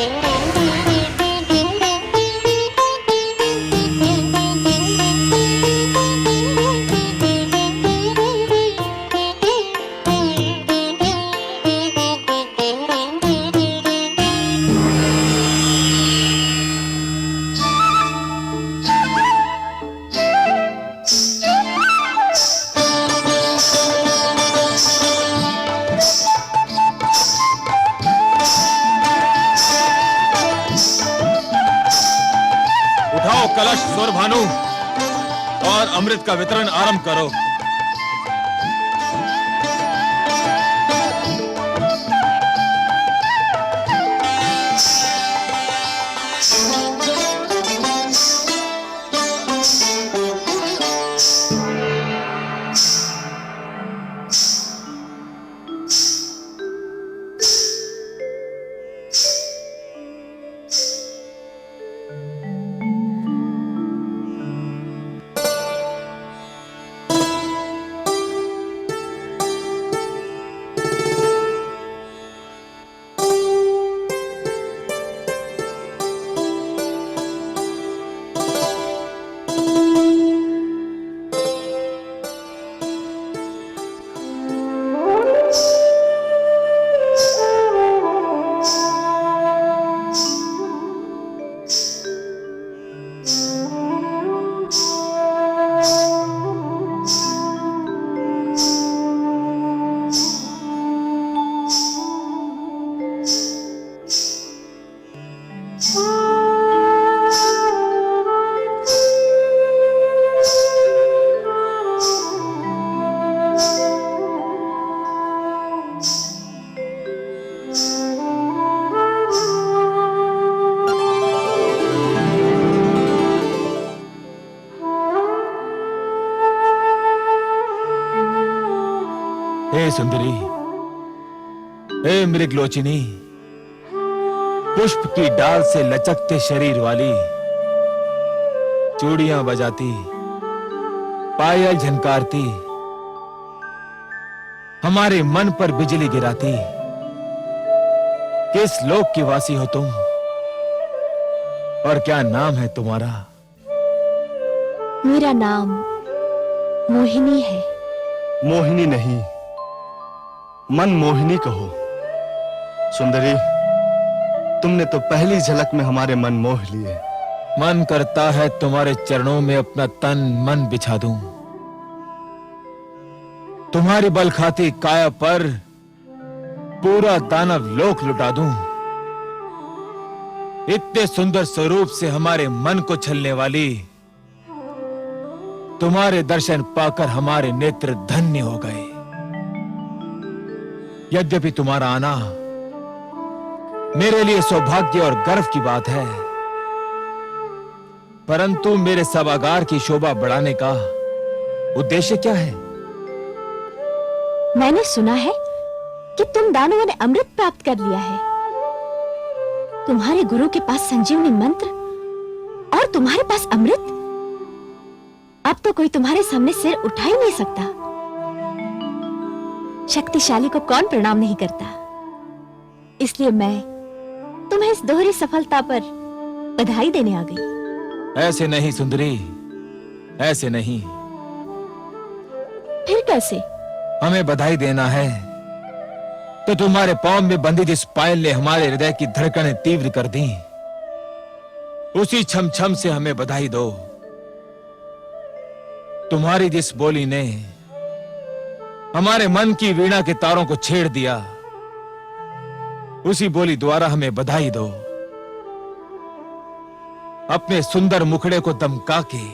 कलश स्वरभानु और अमृत का वितरण आरंभ करो। हे सुंदरी, हे मृगलोचिनी, पुष्प की डाल से लचकते शरीर वाली, चूड़ियां बजाती, पायल झनकारती, हमारे मन पर बिजली गिराती, किस लोक की वासी हो तुम और क्या नाम है तुम्हारा? मेरा नाम मोहिनी है। मोहिनी नहीं, मन मोहिनी कहो। सुंदरी, तुमने तो पहली झलक में हमारे मन मोह लिए। मन करता है तुम्हारे चरणों में अपना तन मन बिछा दूं, तुम्हारी बल खाती काया पर पूरा दानव लोक लुटा दूं। इतने सुंदर स्वरूप से हमारे मन को छलने वाली, तुम्हारे दर्शन पाकर हमारे नेत्र धन्य हो गए। यद्यपि तुम्हारा आना मेरे लिए सौभाग्य और गर्व की बात है, परंतु मेरे सभागार की शोभा बढ़ाने का उद्देश्य क्या है? मैंने सुना है कि तुम दानवों ने अमृत प्राप्त कर लिया है। तुम्हारे गुरु के पास संजीवनी मंत्र और तुम्हारे पास अमृत। अब तो कोई तुम्हारे सामने सिर उठा ही नहीं सकता। शक्तिशाली को कौन प्रणाम नहीं करता। इसलिए मैं तुम्हें इस दोहरी सफलता पर बधाई देने आ गई। ऐसे नहीं सुंदरी, ऐसे नहीं। फिर कैसे? हमें बधाई देना है तो तुम्हारे पांव में बंधी जिस पायल ने हमारे हृदय की धड़कनें तीव्र कर दी, उसी छम छम से हमें बधाई दो। तुम्हारी जिस बोली ने हमारे मन की वीणा के तारों को छेड़ दिया, उसी बोली द्वारा हमें बधाई दो। अपने सुंदर मुखड़े को दमका के,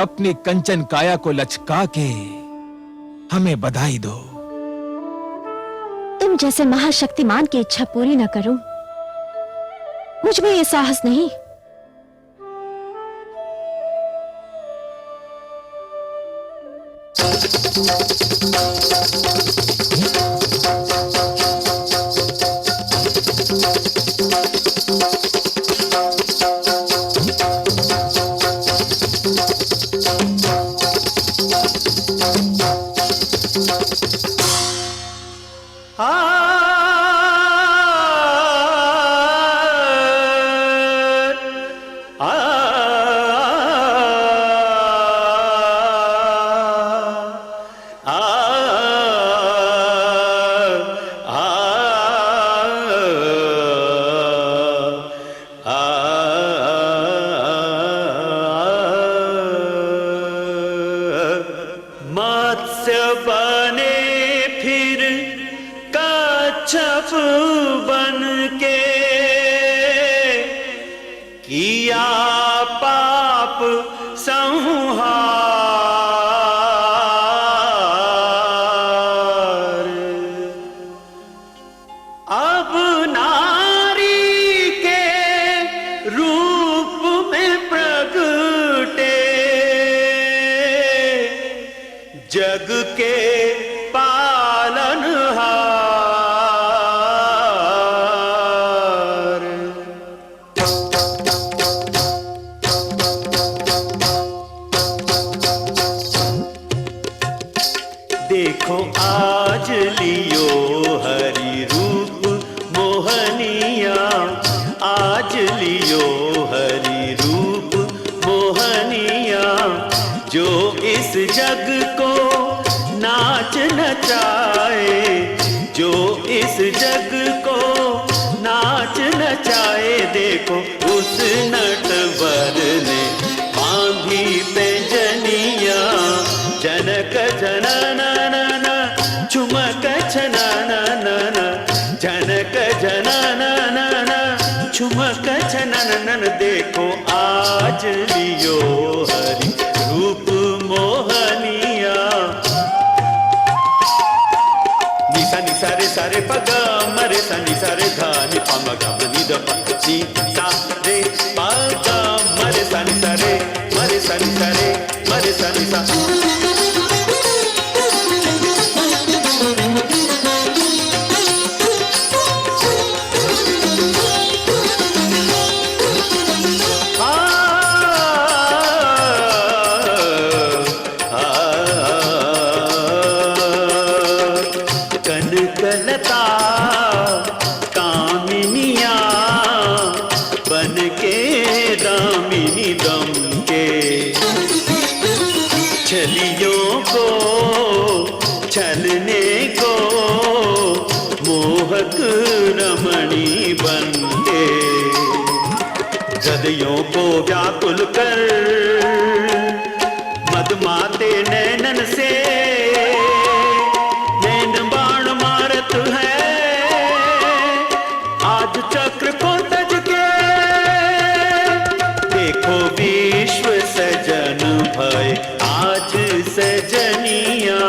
अपनी कंचन काया को लचका के हमें बधाई दो। तुम जैसे महाशक्तिमान की इच्छा पूरी न करूं, मुझ में ये साहस नहीं। मत्स्य बने फिर कच्छप बन के, किया पाप संहार। अब नारी के रूप में प्रगटे, जग के पालनहार। देखो आज लियो हरि रूप मोहनिया, आज लियो हरि रूप मोहनिया, जो इस जग को नाच नचाए, जो इस जग को नाच नचाए। देखो उस नटवर ने बांधी पैंजनिया, जनक जनन झुमक छनन, जनक जनन झुमक छनन। देखो आज लियो हरि रूप मोहनिया। निसा निसा रे सारे पग मरे सा निसा रे धा नि पा म ग म नि द प नि सा रे पग मरे सा निसा रे मरे सा निसा रे मरे सा निसा। कनकलता कामिनिया बन के दामिनी दम के, छलियों को छलने को मोहक रमणी बन के, गदियों को व्याकुल कर मदमाते नैनन से नैन बाण मारत है। आज चक्र को तज के देखो विश्व सजन भय, आज सजनिया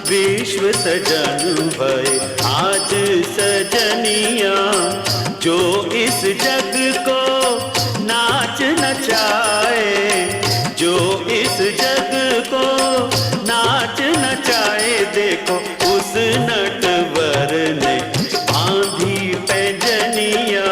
विश्व सजन भय, आज सजनिया, जो इस जग को नाच नचाए, जो इस जग को नाच नचाए। देखो उस नटवर ने बांधी पैंजनिया।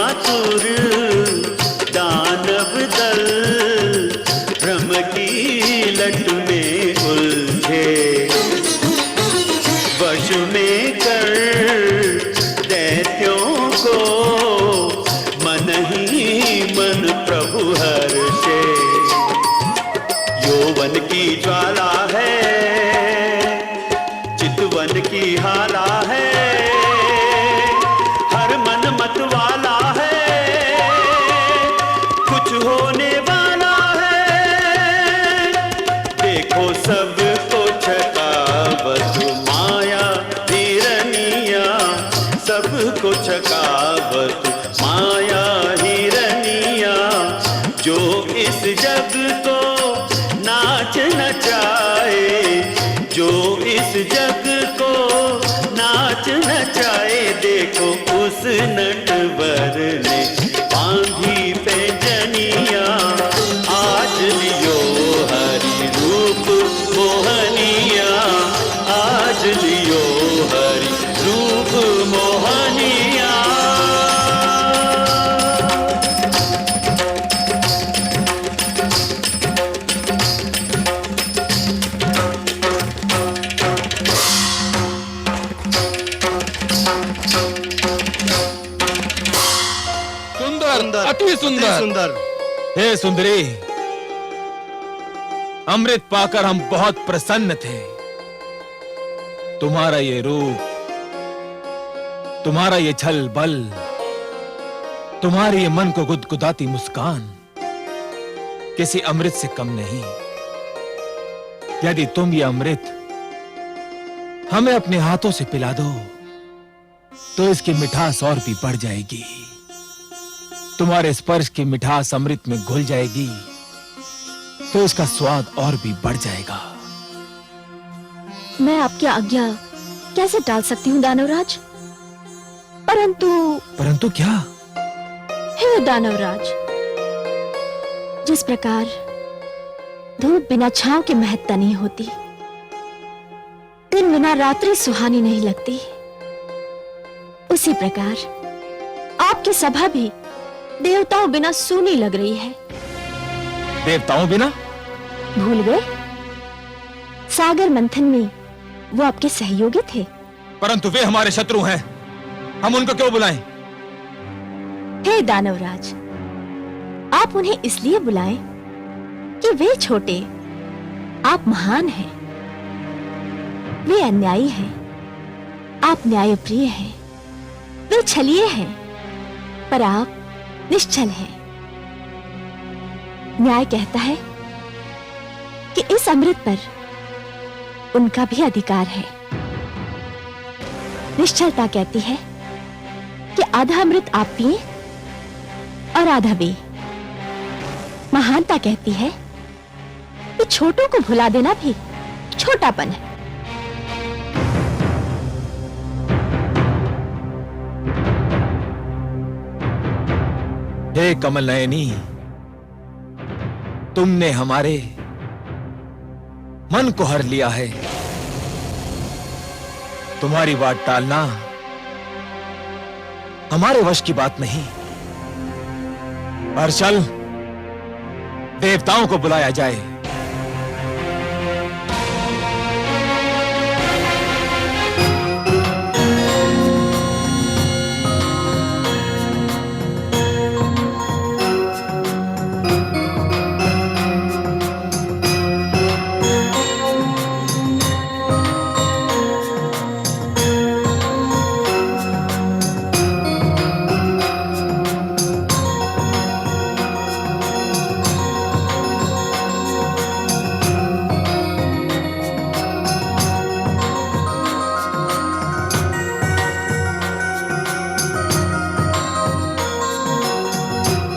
आतुर दानव दल भ्रम की लट में उलझे, वश में कर दैत्यों को मन ही मन प्रभु हर्षे। यौवन की ज्वाला है, चितवन की हाला है, हर मन मत वाला है, कुछ होने वाला है। देखो सबको छकावत माया हिरनिया, सबको छकावत माया हिरनिया। जो इस जग को नाच नचाए, जो इस जग को नाच नचाए, देखो उस नटवर ने बांधी पैजनिया। आज लियो हरि रूप मोहनिया, आज लियो हरि रूप मोहनिया। सुंदर, अति सुंदर। हे सुंदरी, अमृत पाकर हम बहुत प्रसन्न थे। तुम्हारा ये रूप, तुम्हारा ये छल बल, तुम्हारी ये मन को गुदगुदाती मुस्कान किसी अमृत से कम नहीं। यदि तुम ये अमृत हमें अपने हाथों से पिला दो तो इसकी मिठास और भी बढ़ जाएगी। तुम्हारे स्पर्श की मिठास अमृत में घुल जाएगी तो इसका स्वाद और भी बढ़ जाएगा। मैं आपकी आज्ञा कैसे टाल सकती हूँ दानवराज? परंतु क्या? हे दानवराज, जिस प्रकार धूप बिना छांव के महत्ता नहीं होती, दिन बिना रात्रि सुहानी नहीं लगती, उसी प्रकार आपकी सभा भी देवताओं बिना सूनी लग रही है। देवताओं बिना? भूल गए? सागर मंथन में वो आपके सहयोगी थे। परंतु वे हमारे शत्रु हैं, हम उनको क्यों बुलाएं? हे दानवराज, आप उन्हें इसलिए बुलाएं कि वे छोटे, आप महान हैं। वे अन्यायी हैं, आप न्यायप्रिय हैं। वे छलिए हैं, पर आप निश्चल हैं। न्याय कहता है कि इस अमृत पर उनका भी अधिकार है। निश्चलता कहती है कि आधा अमृत आप पिए और आधा वे। महानता कहती है कि छोटों को भुला देना भी छोटापन है। हे कमल नयनी, तुमने हमारे मन को हर लिया है। तुम्हारी बात टालना हमारे वश की बात नहीं। पर चल, देवताओं को बुलाया जाए।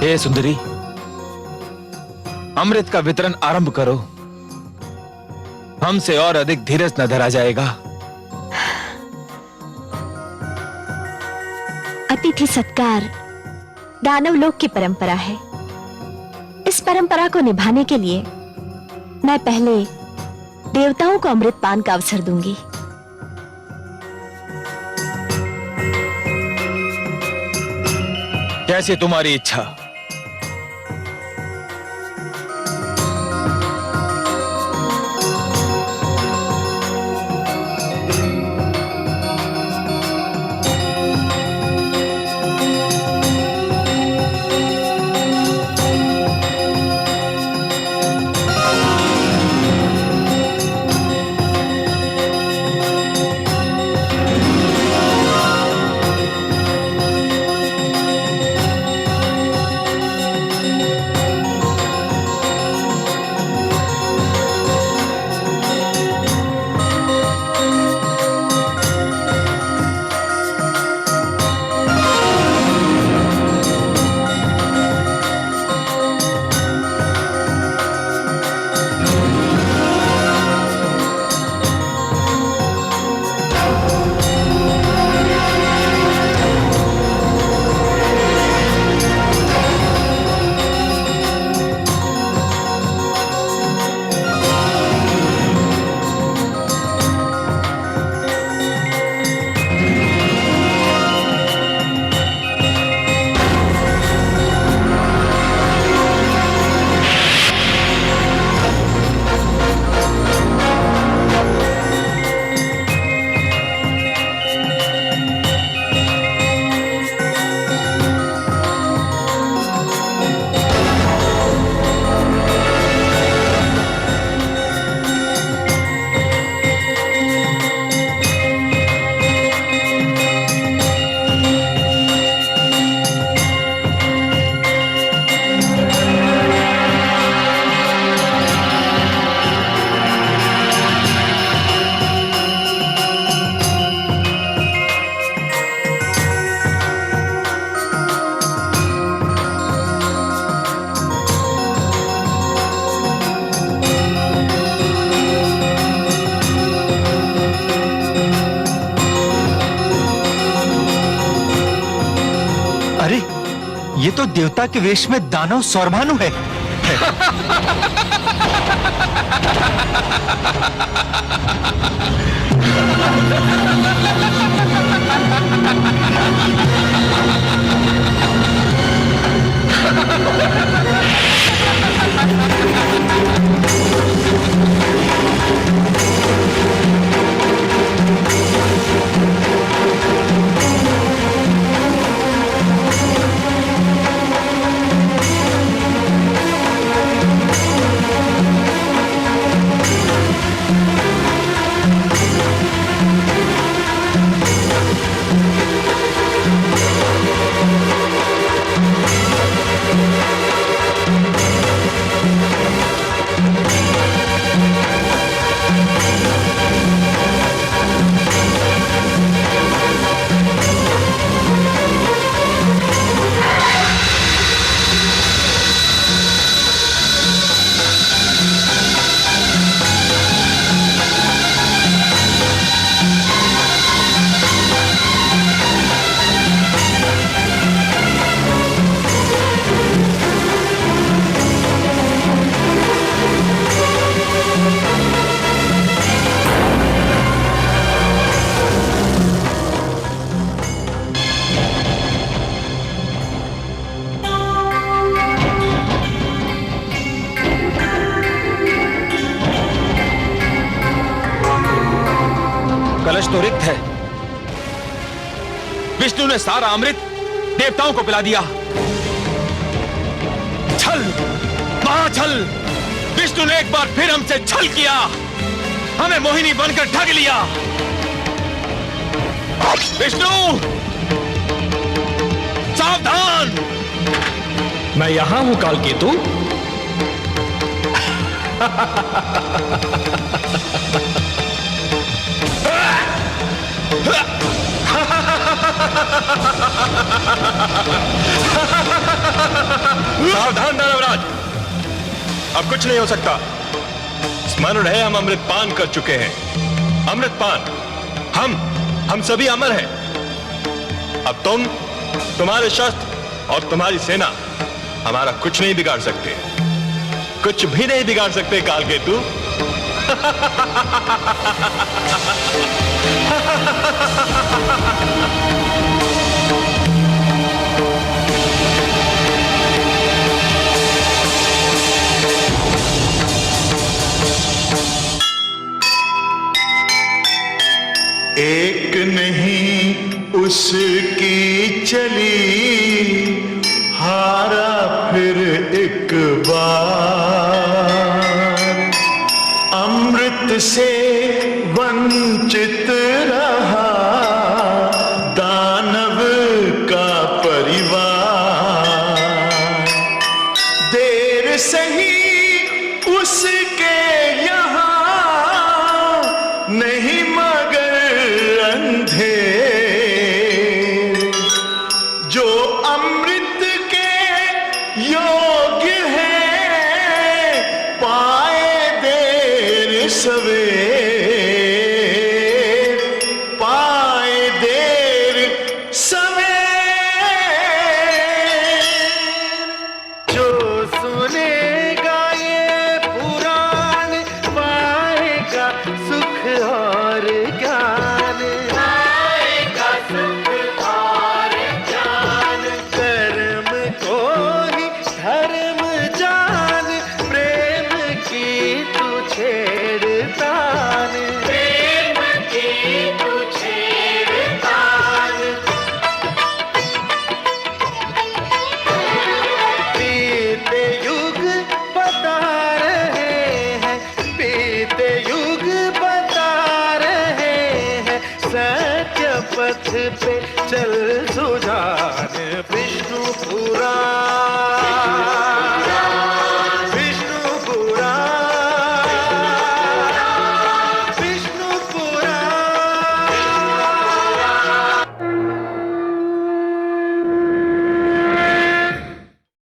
हे सुंदरी, अमृत का वितरण आरंभ करो। हमसे और अधिक धीरज न धरा जाएगा। अतिथि सत्कार दानवलोक की परंपरा है। इस परंपरा को निभाने के लिए मैं पहले देवताओं को अमृत पान का अवसर दूंगी। जैसे तुम्हारी इच्छा। ये तो देवता के वेश में दानव सौरभानु है। कलश तो रिक्त है। विष्णु ने सारा अमृत देवताओं को पिला दिया। छल, महाछल! विष्णु ने एक बार फिर हमसे छल किया, हमें मोहिनी बनकर ठग लिया। विष्णु, सावधान! मैं यहां हूं कालकेतु। सावधान दानवराज, अब कुछ नहीं हो सकता। स्मरण है, हम अमृतपान कर चुके हैं। अमृतपान, हम सभी अमर हैं। अब तुम, तुम्हारे शस्त्र और तुम्हारी सेना हमारा कुछ नहीं बिगाड़ सकते, कुछ भी नहीं बिगाड़ सकते कालकेतु। सही उसके यहाँ नहीं मगर अंधेर, जो अमृत के योग्य है पाए देर सवेर, पाए देर सवेर। जो सुनेगा ये पुराण पाएगा सुख और ज्ञान, पाएगा सुख और ज्ञान। कर्म को ही धर्म जान, प्रेम की तू छेड़तान, प्रेम की तू छेड़तान। बीते युग बता रहे हैं, बीते युग बता रहे हैं, सत्य पथ पे चल